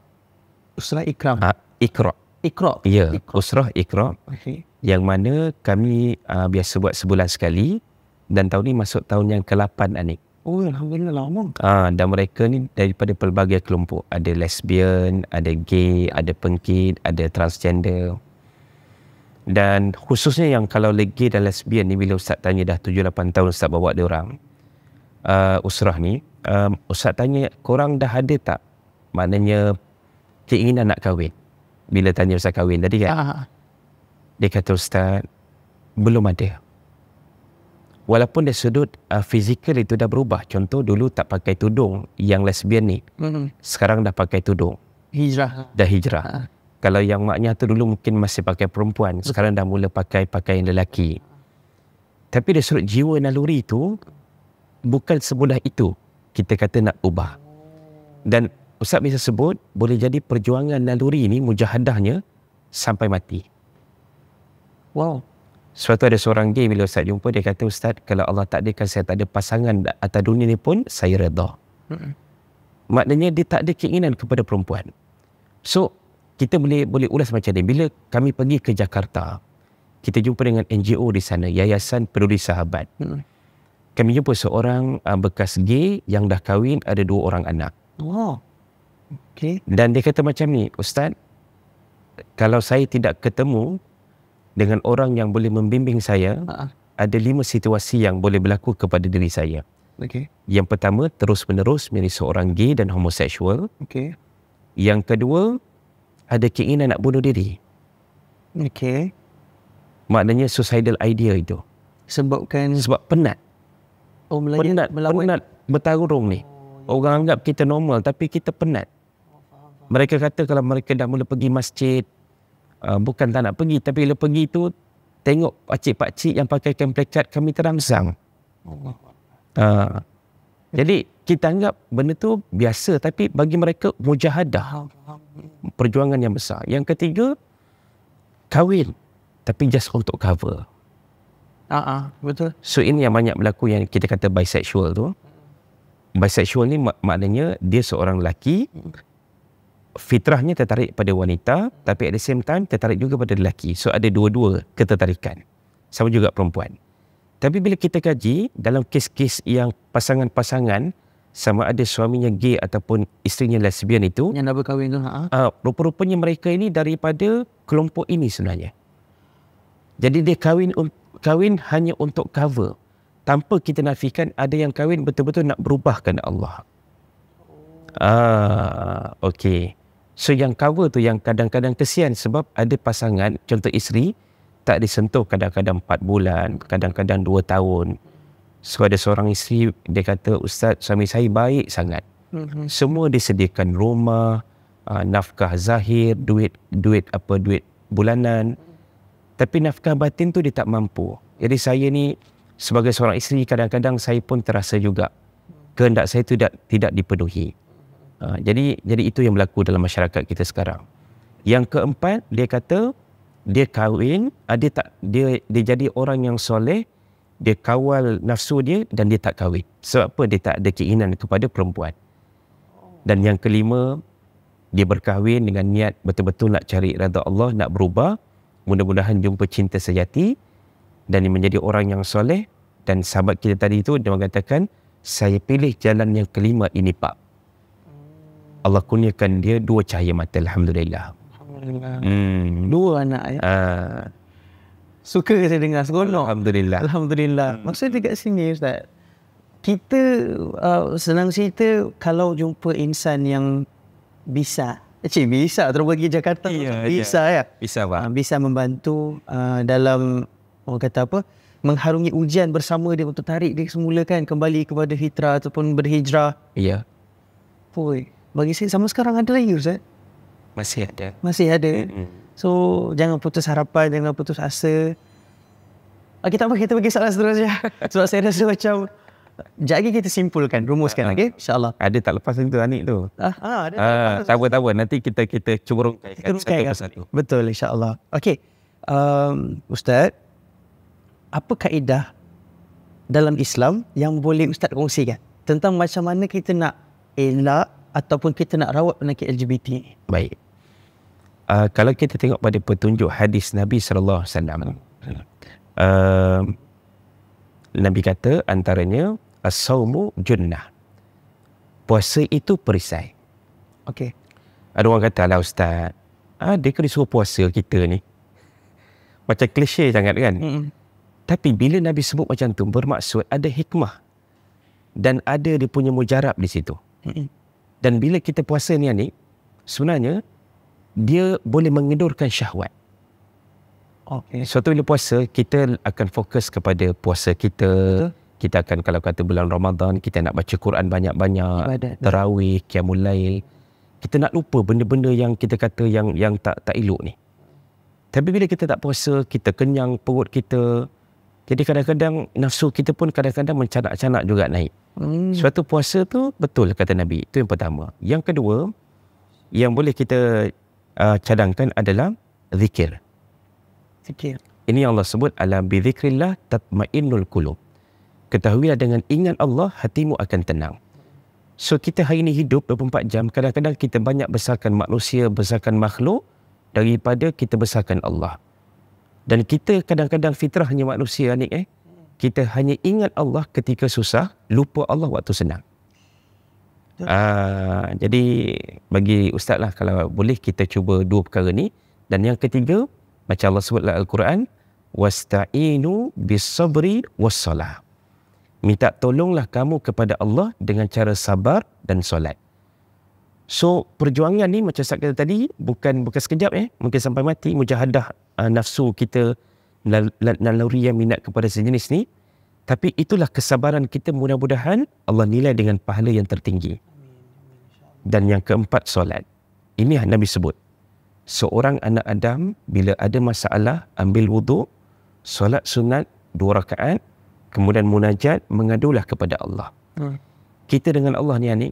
Usrah Ikram. Iqra. Iqra. Ya, Usrah Iqra. Okay. Yang mana kami biasa buat sebulan sekali, dan tahun ni masuk tahun yang ke-8 Anik. Oh, alhamdulillah lama. Dan mereka ni daripada pelbagai kelompok. Ada lesbian, ada gay, ada pengkit, ada transgender. Dan khususnya yang kalau gay dan lesbian ni, bila Ustaz tanya dah 7-8 tahun Ustaz bawa dia orang usrah ni, Ustaz tanya, korang dah ada tak maknanya keinginan nak kahwin? Bila tanya Ustaz kahwin tadi kan, dia kata, Ustaz, belum ada. Walaupun dari sudut fizikal itu dah berubah. Contoh dulu tak pakai tudung yang lesbian ni, sekarang dah pakai tudung. Hijrah. Dah hijrah. Kalau yang maknya tu dulu mungkin masih pakai perempuan, sekarang dah mula pakai pakaian lelaki. Tapi dari sudut jiwa naluri itu, bukan semudah itu kita kata nak ubah. Dan Ustaz bisa sebut, boleh jadi perjuangan naluri ini, mujahadahnya sampai mati. Wow. Suatu ada seorang gay, bila Ustaz jumpa, dia kata, Ustaz, kalau Allah takdirkan saya tak ada pasangan atas dunia ni pun, saya redha. Maknanya dia tak ada keinginan kepada perempuan. So kita boleh ulas macam ni. Bila kami pergi ke Jakarta, kita jumpa dengan NGO di sana, Yayasan Peduli Sahabat. Kami jumpa seorang bekas gay yang dah kahwin, ada 2 orang anak. Wow. Okay. Dan dia kata macam ni, Ustaz, kalau saya tidak ketemu dengan orang yang boleh membimbing saya, ada 5 situasi yang boleh berlaku kepada diri saya. Okay. Yang pertama, terus menerus menjadi seorang gay dan homoseksual. Okay. Yang kedua, ada keinginan nak bunuh diri. Okay. Maknanya suicidal idea itu. Sebab penat. Oh, penat bertarung ni. Orang anggap kita normal, tapi kita penat. Mereka kata kalau mereka dah mula pergi masjid, bukan tak nak pergi, tapi bila pergi tu, tengok pakcik-pakcik yang pakai plakat, kami terangsang. Jadi kita anggap benda tu biasa, tapi bagi mereka mujahadah, perjuangan yang besar. Yang ketiga, kahwin tapi just untuk cover. Betul. So ini yang banyak berlaku, yang kita kata bisexual tu. Bisexual ni maknanya dia seorang lelaki, fitrahnya tertarik pada wanita, tapi at the same time tertarik juga pada lelaki. So ada dua-dua ketertarikan. Sama juga perempuan. Tapi bila kita kaji dalam kes-kes yang pasangan-pasangan, sama ada suaminya gay ataupun isterinya lesbian itu, yang dah berkahwin tu, rupa-rupanya mereka ini daripada kelompok ini sebenarnya. Jadi dia kahwin hanya untuk cover, tanpa kita nafikan ada yang kahwin betul-betul nak berubah kerana Allah. Okey. So yang cover tu yang kadang-kadang kesian, sebab ada pasangan, contoh isteri, tak disentuh kadang-kadang 4 bulan, kadang-kadang 2 tahun. So ada seorang isteri, dia kata, Ustaz, suami saya baik sangat. Semua disediakan rumah, nafkah zahir, duit bulanan. Tapi nafkah batin tu dia tak mampu. Jadi saya ni sebagai seorang isteri, kadang-kadang saya pun terasa juga kehendak saya tu tidak dipenuhi. Jadi itu yang berlaku dalam masyarakat kita sekarang. Yang keempat, dia kata dia kahwin, dia jadi orang yang soleh, dia kawal nafsu dia dan dia tak kahwin. Sebab apa? Dia tak ada keinginan kepada perempuan. Dan yang kelima, dia berkahwin dengan niat betul-betul nak cari redha Allah, nak berubah, mudah-mudahan jumpa cinta sejati, dan dia menjadi orang yang soleh. Dan sahabat kita tadi itu, dia mengatakan, saya pilih jalan yang kelima ini, Pak. Allah kurniakan dia 2 cahaya mata, Alhamdulillah. Alhamdulillah. 2 anak ya. Suka saya dengar, seronok. Alhamdulillah. Alhamdulillah. Maksud dekat sini, Ustaz, kita senang cerita kalau jumpa insan yang bisa. Bisa terus pergi Jakarta. Bisa ya. Bisa, Pak. Bisa membantu dalam, orang kata apa, mengharungi ujian bersama dia untuk tarik dia semula kan kembali kepada fitrah ataupun berhijrah. Ya. Oi, bagi saya sama sekarang ada lagi Ustaz. Masih ada. Masih ada. So jangan putus harapan, jangan putus asa. Okay, tak apa, kita pergi soalan seterusnya. Sebab saya rasa macam sekejap lagi kita simpulkan, rumuskan lagi, insyaAllah. Ada tak lepas itu Anik tu? Ada. Tak apa. Nanti kita cuba rungkaikan satu persatu. Betul, insyaAllah. Okey, Ustaz, apa kaedah dalam Islam yang boleh Ustaz kongsikan tentang macam mana kita nak elak ataupun kita nak rawat penyakit LGBT ni? Baik. Kalau kita tengok pada petunjuk hadis Nabi SAW, Nabi kata antaranya as-saumu junnah. Puasa itu perisai. Okey. Ada orang kata, "Alah Ustaz, dia kena suruh puasa kita ni." Macam klise sangat kan? Tapi bila Nabi sebut macam tu, bermaksud ada hikmah dan ada dia punya mujarab di situ. Dan bila kita puasa ni sebenarnya dia boleh mengendurkan syahwat. Okey. Suatu bila puasa, kita akan fokus kepada puasa kita. Betul. Kita akan, kalau kata bulan Ramadan, kita nak baca Quran banyak-banyak, tarawih, qiyamul lail. Kita nak lupa benda-benda yang kita kata yang tak elok ni. Tapi bila kita tak puasa, kita kenyang perut kita. Jadi kadang-kadang nafsu kita pun kadang-kadang mencanak-canak juga naik. Suatu puasa tu betul kata Nabi. Itu yang pertama. Yang kedua, yang boleh kita cadangkan adalah zikir. Zikir. Ini yang Allah sebut, ala bi dzikrillah tatmainnul qulub. Ketahuilah dengan ingat Allah, hatimu akan tenang. So kita hari ini hidup 24 jam, kadang-kadang kita banyak besarkan manusia, besarkan makhluk daripada kita besarkan Allah. Dan kita kadang-kadang fitrahnya manusia kita hanya ingat Allah ketika susah, lupa Allah waktu senang. Jadi bagi Ustaz lah, kalau boleh kita cuba dua perkara ni. Dan yang ketiga, macam Allah sebut dalam Al-Quran, wasta'inu bis-sabri was-salah. Minta tolonglah kamu kepada Allah dengan cara sabar dan solat. So perjuangan ni macam Ustaz kata tadi, bukan sekejap mungkin sampai mati, mujahadah nafsu kita, naluri yang minat kepada sejenis ni. Tapi itulah kesabaran kita, mudah-mudahan Allah nilai dengan pahala yang tertinggi. Dan yang keempat, solat. Ini yang Nabi sebut, seorang anak Adam bila ada masalah, ambil wuduk, solat sunat 2 rakaat, kemudian munajat, mengadulah kepada Allah. Kita dengan Allah ni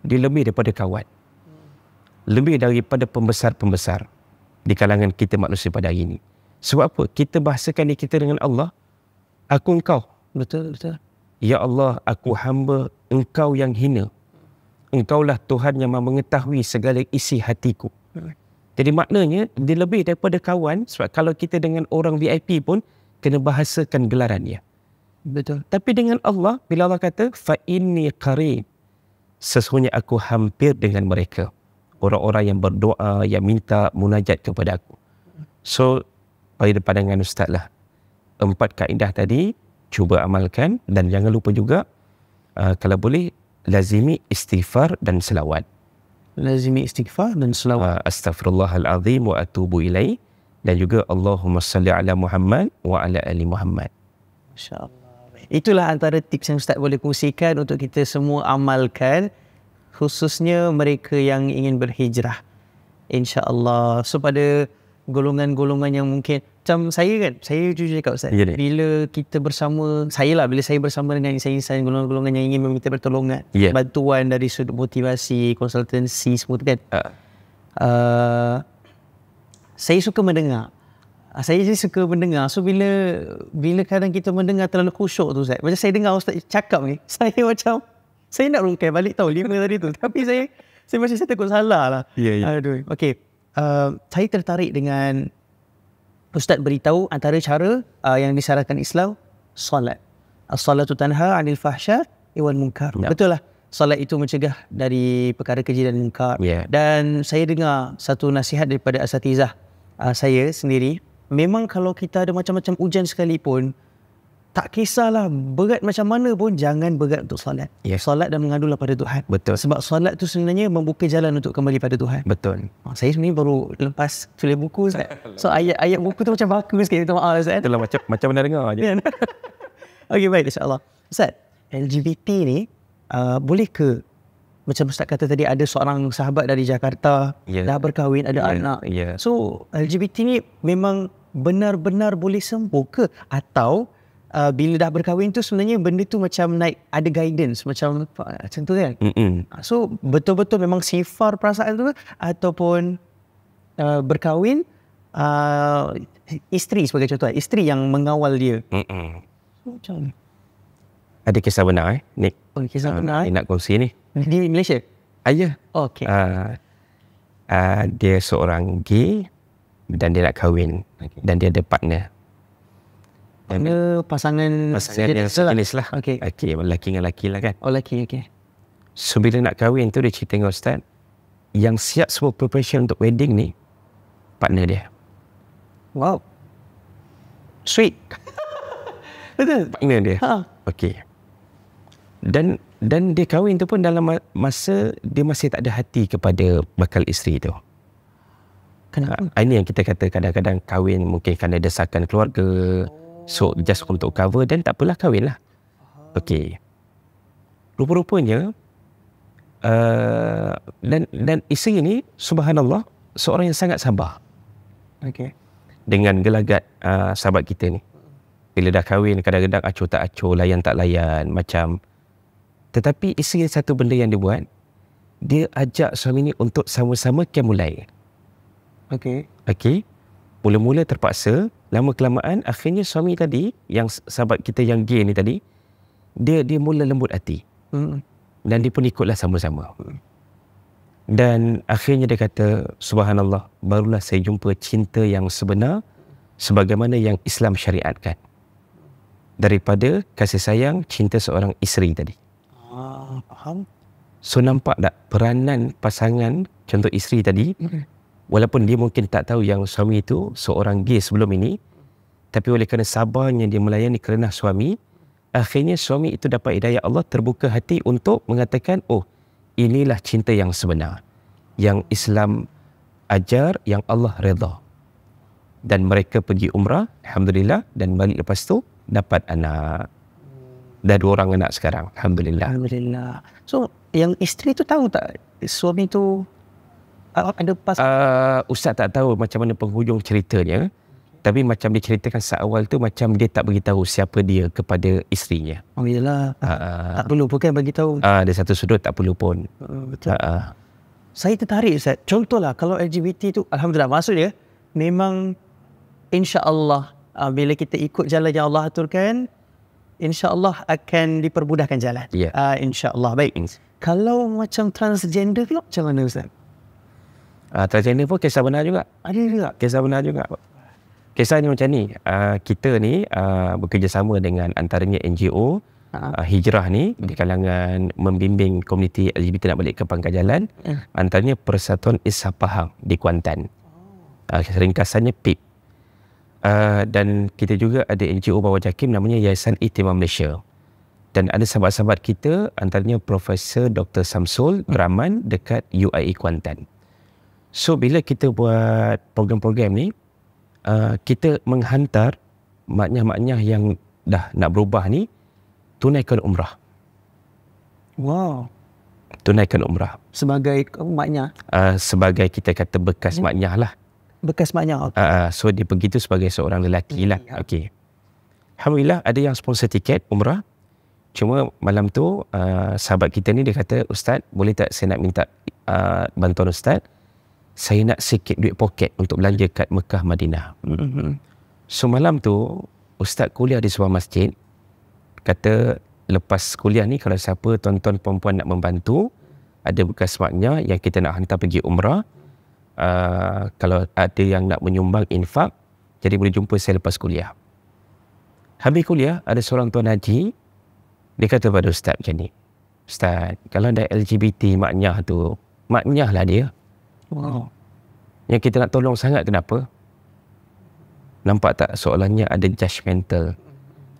dia lebih daripada kawan. Lebih daripada pembesar-pembesar di kalangan kita manusia pada hari ini. Sebab apa? Kita bahasakan kita dengan Allah, aku engkau. Betul. Ya Allah, aku hamba engkau yang hina. Engkaulah Tuhan yang maha mengetahui segala isi hatiku. Jadi maknanya dia lebih daripada kawan. Sebab kalau kita dengan orang VIP pun kena bahasakan gelarannya. Betul. Tapi dengan Allah, bila Allah kata fa inni qarib, sesungguhnya aku hampir dengan mereka, orang-orang yang berdoa, yang minta munajat kepada aku. So pada pandangan Ustaz lah, 4 kaedah tadi cuba amalkan. Dan jangan lupa juga kalau boleh lazimi istighfar dan selawat. Lazimi istighfar dan selawat. Astaghfirullahalazim wa atubu ilaih. Dan juga Allahumma salli ala Muhammad wa ala ali Muhammad. Masya-Allah. Itulah antara tips yang Ustaz boleh kongsikan untuk kita semua amalkan, khususnya mereka yang ingin berhijrah. InsyaAllah. So pada golongan-golongan yang mungkin, macam saya kan, saya jujur cakap Ustaz, bila kita bersama, bila saya bersama dengan insan-insan golongan-golongan yang ingin meminta pertolongan, bantuan dari sudut motivasi, konsultansi, semua tu kan, saya suka mendengar. Saya je suka mendengar. So bila kadang kita mendengar terlalu khusyuk tu Ustaz, macam saya dengar Ustaz cakap ni, saya macam saya nak rungkai balik tahu 5 tadi tu. Tapi saya macam saya takut salah lah. Aduh. Okey. Saya tertarik dengan Ustaz beritahu antara cara yang disarankan Islam, solat. As-salatu tanha 'anil fahsya wal munkar. Betul lah. Solat itu mencegah dari perkara keji dan munkar. Dan saya dengar satu nasihat daripada asatizah saya sendiri. Memang kalau kita ada macam-macam ujian sekalipun, tak kisahlah berat macam mana pun, jangan berat untuk solat. Solat dan mengadulah pada Tuhan. Betul. Sebab solat tu sebenarnya membuka jalan untuk kembali pada Tuhan. Betul. Saya sebenarnya baru lepas tulis buku Ustaz. So ayat-ayat buku tu macam bagus sikit. Minta maaf Ustaz. Itulah macam mana dengar je. Okey, baik, insyaAllah. Ustaz, LGBT ni boleh ke macam Ustaz kata tadi, ada seorang sahabat dari Jakarta dah berkahwin, ada anak. So LGBT ni memang benar-benar boleh sembuh ke? Atau bila dah berkahwin tu sebenarnya benda tu macam naik, ada guidance macam tu kan? So betul-betul memang sifar perasaan tu, ataupun berkahwin isteri sebagai contoh, isteri yang mengawal dia. So, macam mana? Ada kisah benar Nick. Kisah benar nak kongsi ni. Di Malaysia? Ya. Okay. Dia seorang gay dan dia nak kahwin. Dan dia ada partner. Pasangan yang sejenis lah. Okay. Lelaki dengan lelaki lah kan. Lelaki, okay. So bila nak kahwin tu, dia cerita dengan Ustaz, yang siap semua preparation untuk wedding ni partner dia. Wow, sweet. Betul. Partner dia. Okay. Dan dia kahwin tu pun dalam masa dia masih tak ada hati kepada bakal isteri tu. Kenapa? Ini yang kita kata kadang-kadang kahwin mungkin kerana desakan keluarga. So just untuk cover, dan tak apalah, kahwin lah. Okay. Rupa-rupanya dan isteri ni subhanallah seorang yang sangat sabar. Okay. Dengan gelagat sahabat kita ni. Bila dah kahwin, kadang-kadang acuh tak acuh, layan tak layan, macam. Tetapi isteri satu benda yang dia buat, dia ajak suami ni untuk sama-sama mulai. Okay. Mula-mula terpaksa, lama-kelamaan akhirnya suami tadi, yang sahabat kita yang gay ni tadi, dia mula lembut hati. Dan dia pun ikutlah sama-sama. Dan akhirnya dia kata, subhanallah, barulah saya jumpa cinta yang sebenar sebagaimana yang Islam syariatkan, daripada kasih sayang cinta seorang isteri tadi. Faham. So nampak tak peranan pasangan, contoh isteri tadi, walaupun dia mungkin tak tahu yang suami itu seorang gay sebelum ini, tapi oleh kerana sabarnya dia melayani kerana suami, akhirnya suami itu dapat hidayah Allah, terbuka hati untuk mengatakan, oh, inilah cinta yang sebenar, yang Islam ajar, yang Allah redha. Dan mereka pergi umrah, alhamdulillah, dan balik lepas tu dapat anak. Dah 2 orang anak sekarang, alhamdulillah. Alhamdulillah. So yang isteri tu tahu tak suami tu ada Ustaz tak tahu macam mana penghujung ceritanya. Tapi macam dia ceritakan seawal tu, macam dia tak beritahu siapa dia kepada isterinya. Yalah. Tak perlu pun kan bagi tahu. Dari satu sudut tak perlu pun. Betul. Saya tertarik Ustaz. Contohlah kalau LGBT tu, alhamdulillah, maksudnya memang insya-Allah bila kita ikut jalan yang Allah aturkan, insya-Allah akan dipermudahkan jalan. Insya-Allah. Baik. Kalau macam transgender tu macam mana Ustaz? Transgender pun kisah benar juga. Ada juga. Kisah benar juga. Kisah ni macam ni, kita ni bekerjasama dengan antaranya NGO Hijrah ni di kalangan membimbing komuniti LGBT nak balik ke pangkal jalan. Antaranya Persatuan Ishak Pahang di Kuantan. Ringkasannya PIP. Dan kita juga ada NGO bawah JAKIM namanya Yayasan Ihtimam Malaysia. Dan ada sahabat-sahabat kita, antaranya Profesor Dr. Samsul Rahman dekat UIA Kuantan. So bila kita buat program-program ni, kita menghantar maknyah-maknyah yang dah nak berubah ni tunaikan umrah. Wow. Tunaikan umrah. Sebagai maknyah? Sebagai kita kata bekas maknyah lah. Bekas maknyah, okay. So dia pergi tu sebagai seorang lelaki lah. Okay. Alhamdulillah ada yang sponsor tiket umrah. Cuma malam tu sahabat kita ni dia kata, Ustaz boleh tak saya nak minta bantuan Ustaz? Saya nak sikit duit poket untuk belanja kat Mekah Madinah. So malam tu Ustaz kuliah di sebuah masjid. Kata lepas kuliah ni kalau siapa tuan-tuan perempuan nak membantu, ada bekas maknya yang kita nak hantar pergi umrah, kalau ada yang nak menyumbang infak, jadi boleh jumpa saya lepas kuliah. Habis kuliah ada seorang tuan haji, dia kata pada Ustaz macam ni, Ustaz kalau ada LGBT maknyah tu, maknyah lah dia. Wow. Yang kita nak tolong sangat, kenapa? Nampak tak soalannya ada judgemental,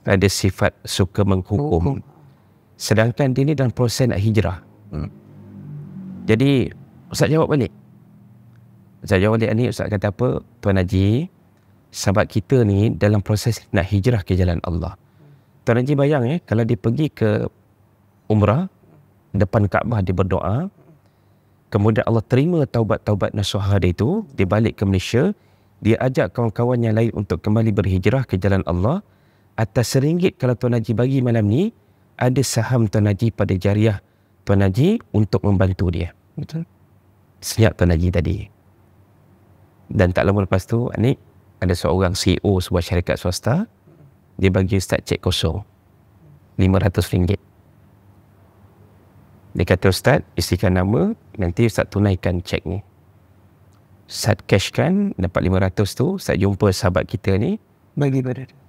ada sifat suka menghukum. Sedangkan dia ni dalam proses nak hijrah. Jadi Ustaz jawab balik. Ustaz jawab balik ni, Ustaz kata apa? Tuan Haji, sahabat kita ni dalam proses nak hijrah ke jalan Allah. Tuan Haji bayang kalau dia pergi ke umrah, depan Kaabah dia berdoa. Kemudian Allah terima taubat-taubat nasuha dia itu, dia balik ke Malaysia, dia ajak kawan-kawan yang lain untuk kembali berhijrah ke jalan Allah. Atas RM1 kalau Tuan Haji bagi malam ni, ada saham Tuan Haji pada jariah Tuan Haji untuk membantu dia. Betul. Senyap Tuan Haji tadi. Dan tak lama lepas tu, Anik, ada seorang CEO sebuah syarikat swasta, dia bagi Ustaz cek kosong RM500. Dia kata, Ustaz, isikan nama, nanti Ustaz tunaikan cek ni. Ustaz cashkan, dapat 500 tu, Ustaz jumpa sahabat kita ni,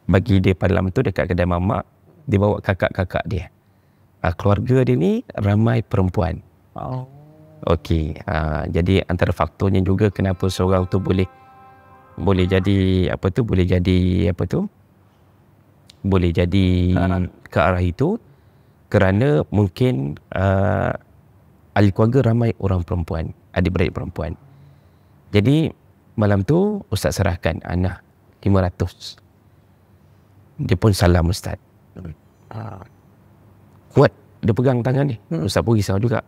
bagi dia pada malam tu dekat kedai mamak, dia bawa kakak-kakak dia. Keluarga dia ni ramai perempuan. Oh. Okey, jadi antara faktornya juga kenapa seorang tu boleh jadi ke arah itu, kerana mungkin ahli keluarga ramai orang perempuan, adik-beradik perempuan. Jadi malam tu Ustaz serahkan Ana 500. Dia pun salam Ustaz. Kuat dia pegang tangan ni. Ustaz pun risau juga.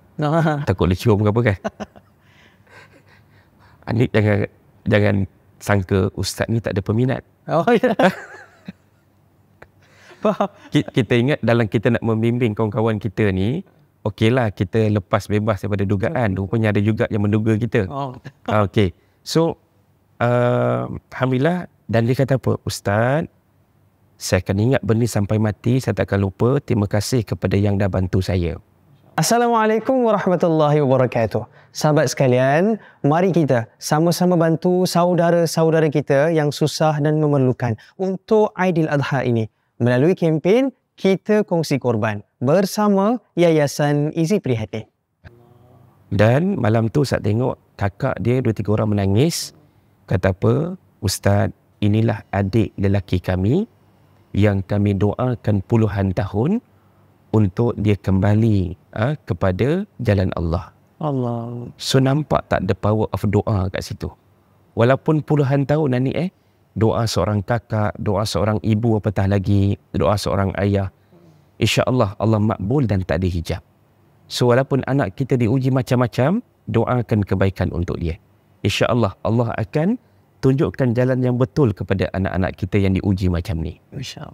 Takut dia cium ke apa kan. Anik jangan sangka Ustaz ni tak ada peminat. Oh ya. Faham. Kita ingat dalam kita nak membimbing kawan-kawan kita ni, okeylah kita lepas bebas daripada dugaan. Rupanya ada juga yang menduga kita. Oh. Okey. So alhamdulillah, dan dia kata apa? Ustaz, saya akan ingat benda sampai mati, saya tak akan lupa. Terima kasih kepada yang dah bantu saya. Assalamualaikum warahmatullahi wabarakatuh. Sahabat sekalian, mari kita sama-sama bantu saudara-saudara kita yang susah dan memerlukan untuk Aidiladha ini melalui kempen Kita Kongsi Korban bersama Yayasan Izi Prihatin. Dan malam tu saya tengok kakak dia 2-3 orang menangis. Kata apa? Ustaz, inilah adik lelaki kami yang kami doakan puluhan tahun untuk dia kembali kepada jalan Allah. Allah. So nampak tak the power of doa kat situ. Walaupun puluhan tahun ni doa seorang kakak, doa seorang ibu apatah lagi, doa seorang ayah, insya-Allah Allah makbul dan tak ada hijab. So walaupun anak kita diuji macam-macam, doakan kebaikan untuk dia. Insya-Allah Allah akan tunjukkan jalan yang betul kepada anak-anak kita yang diuji macam ni. InsyaAllah.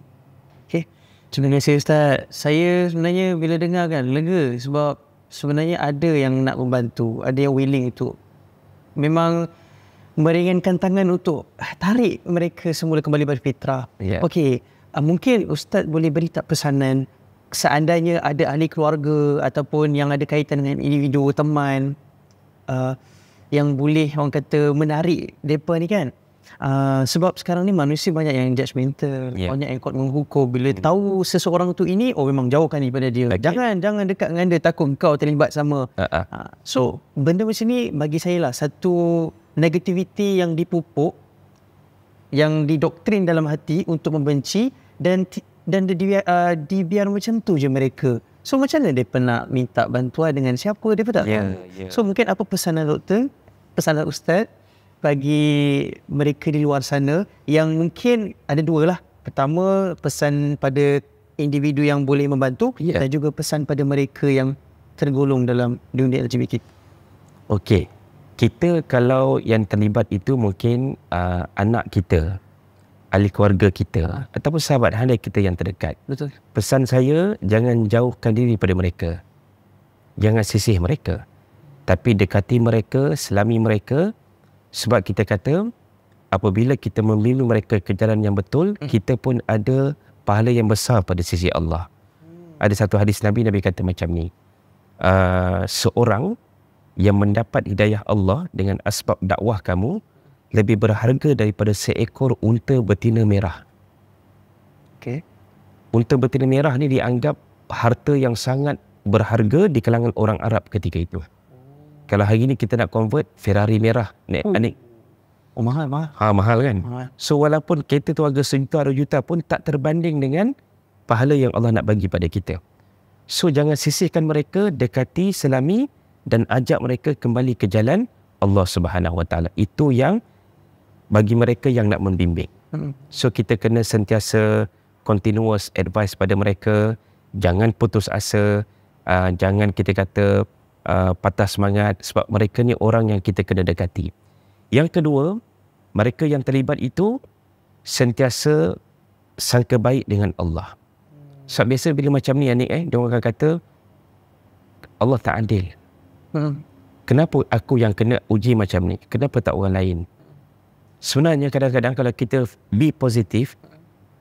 Okay. Terima kasih Ustaz. Saya sebenarnya bila dengar kan lega, sebab sebenarnya ada yang nak membantu, ada yang willing untuk memang meringankan tangan untuk tarik mereka semula kembali berfitrah. Yeah. Okey, mungkin Ustaz boleh beri tak pesanan seandainya ada ahli keluarga ataupun yang ada kaitan dengan individu, teman yang boleh orang kata menarik mereka ni kan. Sebab sekarang ni manusia banyak yang judgemental, banyak yang kuat menghukum. Bila tahu seseorang tu ini, memang jauhkan daripada dia. Okay. Jangan dekat dengan dia, takut kau terlibat sama. So, benda macam ni bagi saya lah satu negativity yang dipupuk, yang didoktrin dalam hati untuk membenci dan dibiar macam tu je mereka. So macam mana dia nak minta bantuan dengan siapa, dia pun tak tahu. So mungkin apa pesanan doktor, pesanan Ustaz bagi mereka di luar sana yang mungkin ada dua lah. Pertama, pesan pada individu yang boleh membantu dan juga pesan pada mereka yang tergolong dalam dunia LGBT. Okey. Kita kalau yang terlibat itu mungkin anak kita, ahli keluarga kita ataupun sahabat handai kita yang terdekat. Betul. Pesan saya, jangan jauhkan diri pada mereka. Jangan sisih mereka. Tapi dekati mereka, selami mereka, sebab kita kata apabila kita membimbing mereka ke jalan yang betul, kita pun ada pahala yang besar pada sisi Allah. Ada satu hadis Nabi kata macam ni. Seorang yang mendapat hidayah Allah dengan asbab dakwah kamu lebih berharga daripada seekor unta betina merah. Okey. Unta betina merah ni dianggap harta yang sangat berharga di kalangan orang Arab ketika itu. Kalau hari ni kita nak convert Ferrari merah, Anik. Mahal. Mahal kan? Mahal. So walaupun kereta tu harga sejuta, 2 juta pun tak terbanding dengan pahala yang Allah nak bagi pada kita. So jangan sisihkan mereka, dekati, selami dan ajak mereka kembali ke jalan Allah Subhanahu Wa Taala. Itu yang bagi mereka yang nak membimbing. So kita kena sentiasa continuous advice pada mereka, jangan putus asa, Jangan kita kata patah semangat, sebab mereka ni orang yang kita kena dekati. Yang kedua, mereka yang terlibat itu sentiasa sangka baik dengan Allah. Sebab biasa bila macam ni Anik, dia orang akan kata Allah tak adil. Kenapa aku yang kena uji macam ni? Kenapa tak orang lain? Sebenarnya kadang-kadang kalau kita be positif,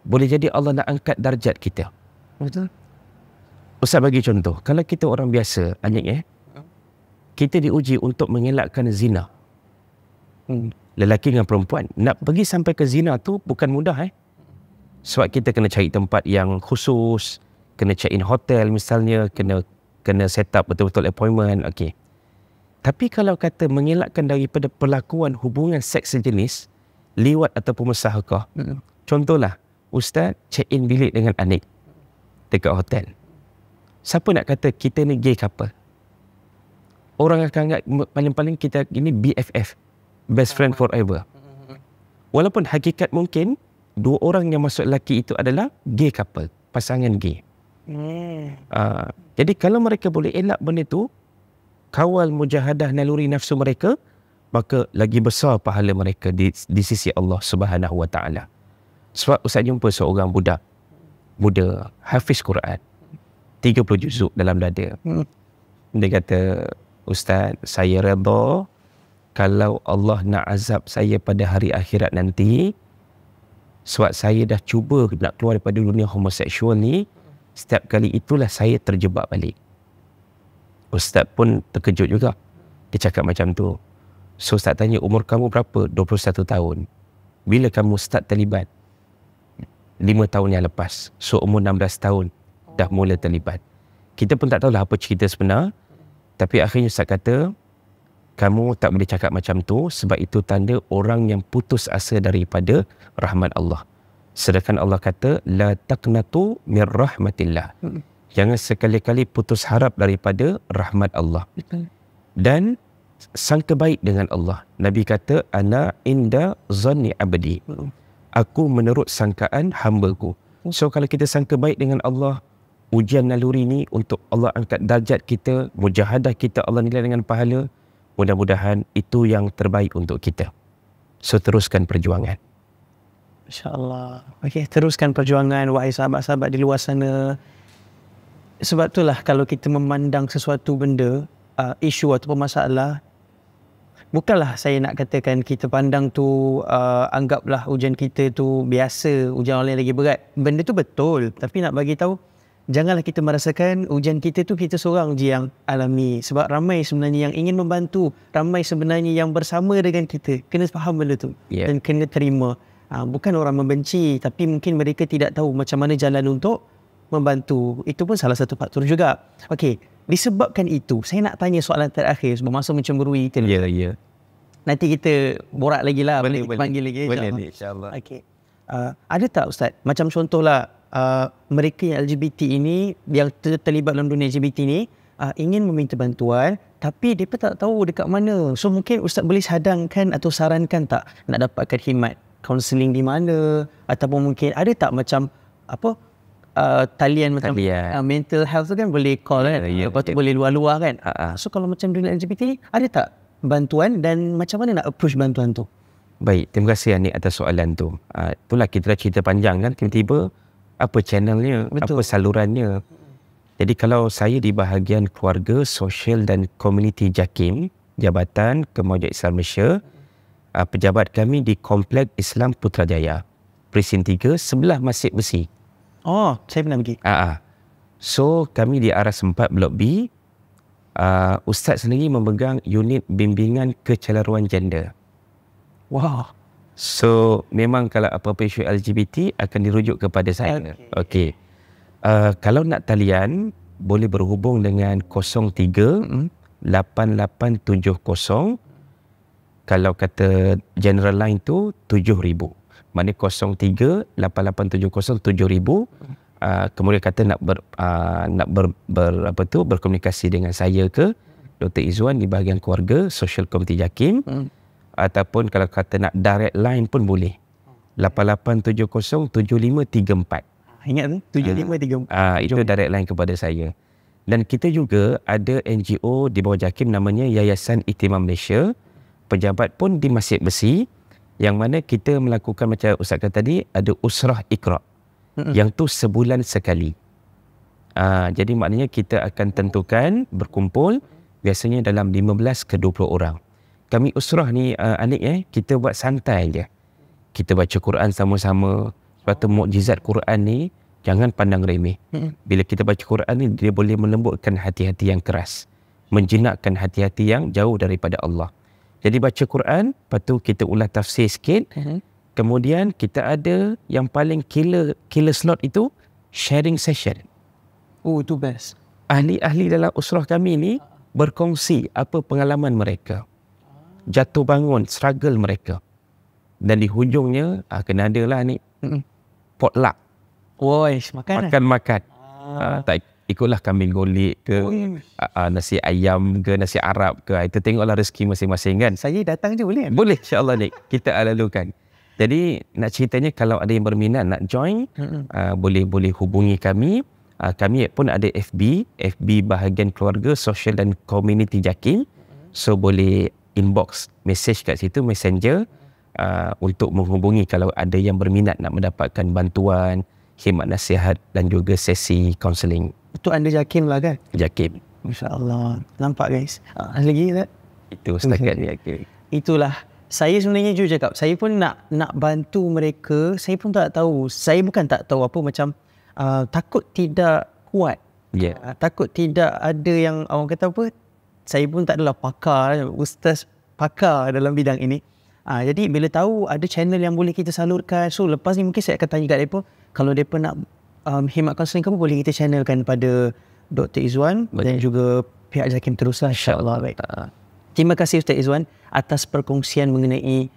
boleh jadi Allah nak angkat darjat kita. Betul. Ustaz bagi contoh, kalau kita orang biasa, Anik, kita diuji untuk mengelakkan zina. Lelaki dengan perempuan, nak pergi sampai ke zina tu bukan mudah. Sebab kita kena cari tempat yang khusus, kena check in hotel misalnya, kena set up betul-betul appointment. Okey. Tapi kalau kata mengelakkan daripada perlakuan hubungan seks sejenis, liwat ataupun musyahakah. Contohlah, Ustaz check in bilik dengan Anik dekat hotel. Siapa nak kata kita ni gay couple? Orang akan anggap paling-paling kita ini BFF, best friend forever. Walaupun hakikat mungkin dua orang yang masuk lelaki itu adalah gay couple, pasangan gay. Jadi kalau mereka boleh elak benda tu, kawal mujahadah naluri nafsu mereka, maka lagi besar pahala mereka di sisi Allah Subhanahu Wa Taala. Sebab Ustaz jumpa seorang budak muda hafiz Quran 30 juzuk dalam dada. Dia kata, Ustaz, saya redha kalau Allah nak azab saya pada hari akhirat nanti, sebab saya dah cuba nak keluar daripada dunia homoseksual ni, setiap kali itulah saya terjebak balik. Ustaz pun terkejut juga. Dia cakap macam tu. So Ustaz tanya, umur kamu berapa? 21 tahun. Bila kamu start terlibat? 5 tahun yang lepas. So umur 16 tahun dah mula terlibat. Kita pun tak tahulah apa cerita sebenar. Tapi akhirnya Ustaz kata, kamu tak boleh cakap macam tu sebab itu tanda orang yang putus asa daripada rahmat Allah. Sedangkan Allah kata, la taqnatu min rahmatillah. Jangan sekali-kali putus harap daripada rahmat Allah. Dan sangka baik dengan Allah. Nabi kata, ana inda zanni abdi. Aku menurut sangkaan hamba-Ku. So kalau kita sangka baik dengan Allah, ujian naluri ni untuk Allah angkat darjat kita, mujahadah kita Allah nilai dengan pahala, mudah-mudahan itu yang terbaik untuk kita. So teruskan perjuangan. InsyaAllah. Okey, teruskan perjuangan wahai sahabat-sahabat di luar sana. Sebab itulah kalau kita memandang sesuatu benda, isu ataupun masalah, bukanlah saya nak katakan kita pandang tu anggaplah ujian kita tu biasa, ujian orang lain lagi berat. Benda tu betul, tapi nak bagi tahu janganlah kita merasakan ujian kita tu kita seorang je yang alami. Sebab ramai sebenarnya yang ingin membantu, ramai sebenarnya yang bersama dengan kita. Kena faham benda tu dan kena terima. Bukan orang membenci, tapi mungkin mereka tidak tahu macam mana jalan untuk membantu. Itu pun salah satu faktor juga. Okey, disebabkan itu, saya nak tanya soalan terakhir sebab masa mencemburui kita. Ya. Nanti kita borak lagi lah. Boleh panggil lagi. Boleh, insyaAllah. Okey. Ada tak Ustaz, macam contohlah mereka yang LGBT ini, yang terlibat dalam dunia LGBT ini, ingin meminta bantuan tapi mereka tak tahu dekat mana. So mungkin Ustaz boleh hadangkan atau sarankan tak nak dapatkan khidmat kaunseling di mana, ataupun mungkin ada tak macam apa talian macam mental health tu kan boleh call kan, lepas tu boleh luar-luar kan. So kalau macam dunia LGBT ni, ada tak bantuan dan macam mana nak approach bantuan tu? Baik, terima kasih Anik atas soalan tu. Itulah kita dah cerita panjang kan, tiba-tiba apa channelnya, apa salurannya. Jadi kalau saya di bahagian keluarga, sosial dan komuniti JAKIM, Jabatan Kemajuan Islam Malaysia, pejabat kami di Komplek Islam Putrajaya, Presin 3, sebelah Masjid Besi. Oh, saya pernah pergi. So kami di Aras 4 Blok B. Ustaz sendiri memegang unit bimbingan kecelaruan gender. Wow. So memang kalau apa-apa isu LGBT akan dirujuk kepada saya. Okey. Kalau nak talian, boleh berhubung dengan 03 8870. Kalau kata general line tu 7,000. Maknanya 03 8870 7,000. Kemudian kata nak berkomunikasi dengan saya ke Dr. Izzuan di bahagian keluarga, Social Committee JAKIM, ataupun kalau kata nak direct line pun boleh. 8870 7534. Ingat tu 7534. Itu direct line kepada saya. Dan kita juga ada NGO di bawah JAKIM namanya Yayasan Ihtimam Malaysia. Pejabat pun di Masjid Besi, yang mana kita melakukan macam Ustaz kata tadi, ada usrah Iqra. Yang tu sebulan sekali. Jadi maknanya kita akan tentukan berkumpul biasanya dalam 15 ke 20 orang. Kami usrah ni Anik kita buat santai je. Kita baca Quran sama-sama. Sebab tu mukjizat Quran ni jangan pandang remeh. Bila kita baca Quran ni, dia boleh melembutkan hati-hati yang keras, menjinakkan hati-hati yang jauh daripada Allah. Jadi baca Quran, lepas tu kita ulas tafsir sikit. Kemudian kita ada yang paling killer slot itu sharing session. Oh, itu best. Ahli-ahli dalam usrah kami ni berkongsi apa pengalaman mereka, jatuh bangun, struggle mereka. Dan di hujungnya kena ada lah ni potluck. Woish, Makan-makan. Tak ikutlah kambing golek ke, nasi ayam ke, nasi Arab ke. Itu tengoklah rezeki masing-masing kan. Saya datang je boleh? Boleh, insyaAllah ni. Kita lalukan. Jadi nak ceritanya kalau ada yang berminat nak join, boleh hubungi kami. Kami pun ada FB bahagian keluarga, sosial dan community JAKIM. So boleh inbox message kat situ, messenger, untuk menghubungi kalau ada yang berminat nak mendapatkan bantuan, khidmat nasihat dan juga sesi kaunseling. Itu anda JAKIM lah kan? JAKIM. InsyaAllah. Nampak guys. Lagi tak? Itu setakat JAKIM. Itulah. Saya sebenarnya jujur cakap, saya pun nak bantu mereka. Saya pun tak tahu. Saya bukan tak tahu apa, macam takut tidak kuat. Takut tidak ada yang orang kata apa. Saya pun tak adalah pakar, ustaz pakar dalam bidang ini. Jadi bila tahu ada channel yang boleh kita salurkan, so lepas ni mungkin saya akan tanya kat mereka, kalau mereka nak khidmat kaunseling kamu, boleh kita channelkan pada Dr. Izwan dan juga pihak JAKIM teruslah, insyaAllah. Baik. Terima kasih Ustaz Izwan atas perkongsian mengenai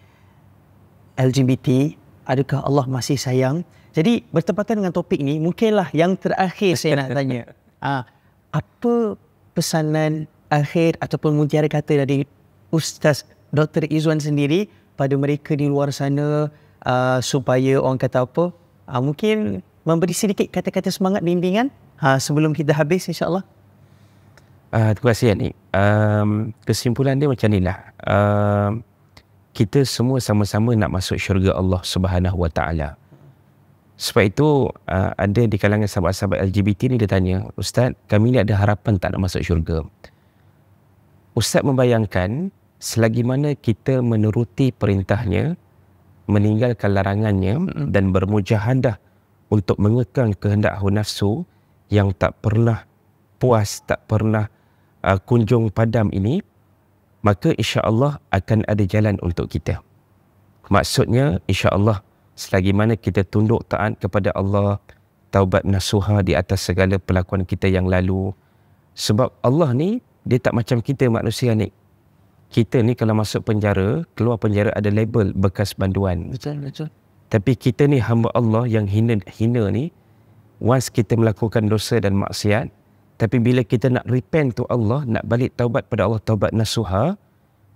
LGBT. Adakah Allah masih sayang? Jadi bertepatan dengan topik ni, mungkinlah yang terakhir saya nak tanya. Apa pesanan akhir ataupun mutiara kata dari Ustaz Dr. Izwan sendiri pada mereka di luar sana, supaya orang kata apa, mungkin memberi sedikit kata-kata semangat, bimbingan sebelum kita habis insyaAllah. Terima kasih Anik. Kesimpulan dia macam inilah. Kita semua sama-sama nak masuk syurga Allah Subhanahu Wa Taala. Sebab itu ada di kalangan sahabat-sahabat LGBT ni dia tanya, Ustaz, kami ni ada harapan tak nak masuk syurga? Ustaz membayangkan selagi mana kita menuruti perintahnya, meninggalkan larangannya dan bermujahadah untuk mengekang kehendak hawa nafsu yang tak pernah puas, tak pernah kunjung padam ini, maka insya-Allah akan ada jalan untuk kita. Maksudnya insya-Allah selagi mana kita tunduk taat kepada Allah, taubat nasuha di atas segala perlakuan kita yang lalu. Sebab Allah ni dia tak macam kita manusia ni. Kita ni kalau masuk penjara, keluar penjara ada label bekas banduan. Betul. Tapi kita ni hamba Allah yang hina ni, once kita melakukan dosa dan maksiat, tapi bila kita nak repent to Allah, nak balik taubat pada Allah, taubat nasuha,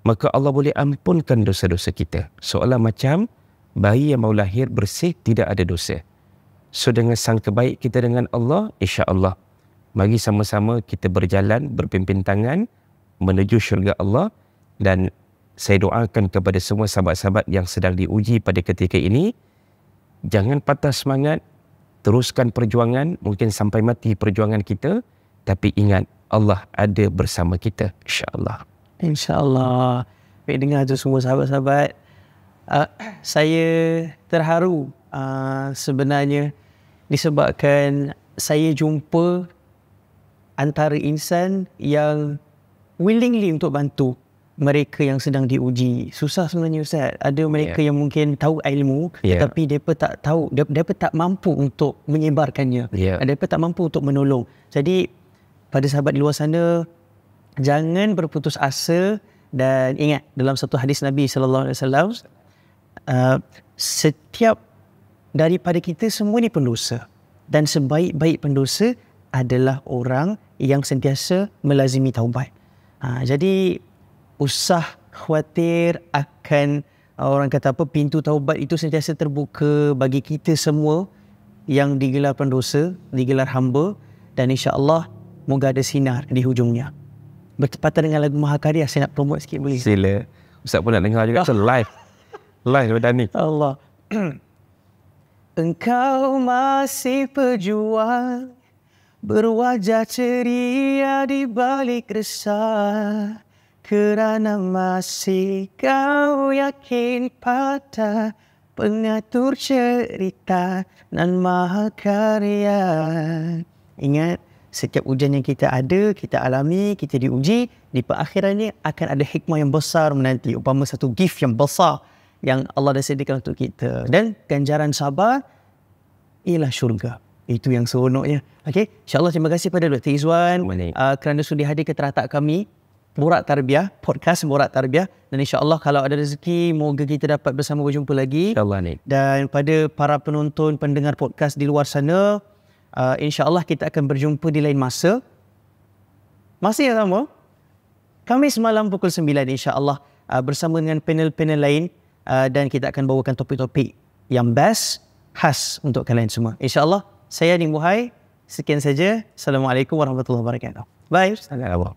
maka Allah boleh ampunkan dosa-dosa kita. Seolah macam bayi yang mau lahir bersih, tidak ada dosa. So dengan sangka baik kita dengan Allah, insya-Allah, mari sama-sama kita berjalan, berpimpin tangan menuju syurga Allah. Dan saya doakan kepada semua sahabat-sahabat yang sedang diuji pada ketika ini, jangan patah semangat, teruskan perjuangan, mungkin sampai mati perjuangan kita, tapi ingat Allah ada bersama kita, insya-Allah. InsyaAllah. Baik, dengar tu semua sahabat-sahabat. Saya terharu sebenarnya disebabkan saya jumpa antara insan yang willingly untuk bantu mereka yang sedang diuji. Susah sebenarnya Ustaz. Ada mereka yang mungkin tahu ilmu, tetapi mereka tak tahu, mereka tak mampu untuk menyebarkannya. Mereka tak mampu untuk menolong. Jadi pada sahabat di luar sana, jangan berputus asa dan ingat dalam satu hadis Nabi SAW, setiap daripada kita semua ni pendosa, dan sebaik-baik pendosa adalah orang yang sentiasa melazimi taubat. Jadi usah khawatir akan orang kata apa, pintu taubat itu sentiasa terbuka bagi kita semua yang digelar pendosa, digelar hamba, dan insya-Allah moga ada sinar di hujungnya. Bertepatan dengan lagu Mahakarya, saya nak promote sikit boleh? Sila. Ustaz pun nak dengar juga. So live. Live daripada ni. Allah. Engkau masih pejuang, berwajah ceria di balik resah, kerana masih kau yakin pada pengatur cerita dan Mahakarya. Ingat, setiap ujian yang kita ada, kita alami, kita diuji, di perakhirannya akan ada hikmah yang besar menanti. Umpama satu gift yang besar yang Allah dah sediakan untuk kita. Dan ganjaran sabar ialah syurga. Itu yang seronoknya. Okey, insyaAllah terima kasih pada Dr. Izwan kerana sudi hadir ke teratak kami, Borak Tarbiyah, podcast Borak Tarbiyah. Dan insyaAllah kalau ada rezeki, moga kita dapat bersama berjumpa lagi. InsyaAllah ni. Dan pada para penonton, pendengar podcast di luar sana, insyaAllah kita akan berjumpa di lain masa. Masa yang sama, Khamis malam pukul 9 insyaAllah, bersama dengan panel-panel lain, dan kita akan bawakan topik-topik yang best, khas untuk kalian semua. InsyaAllah, saya Anik Muhai. Sekian saja. Assalamualaikum warahmatullahi wabarakatuh. Bye. Sangat awal.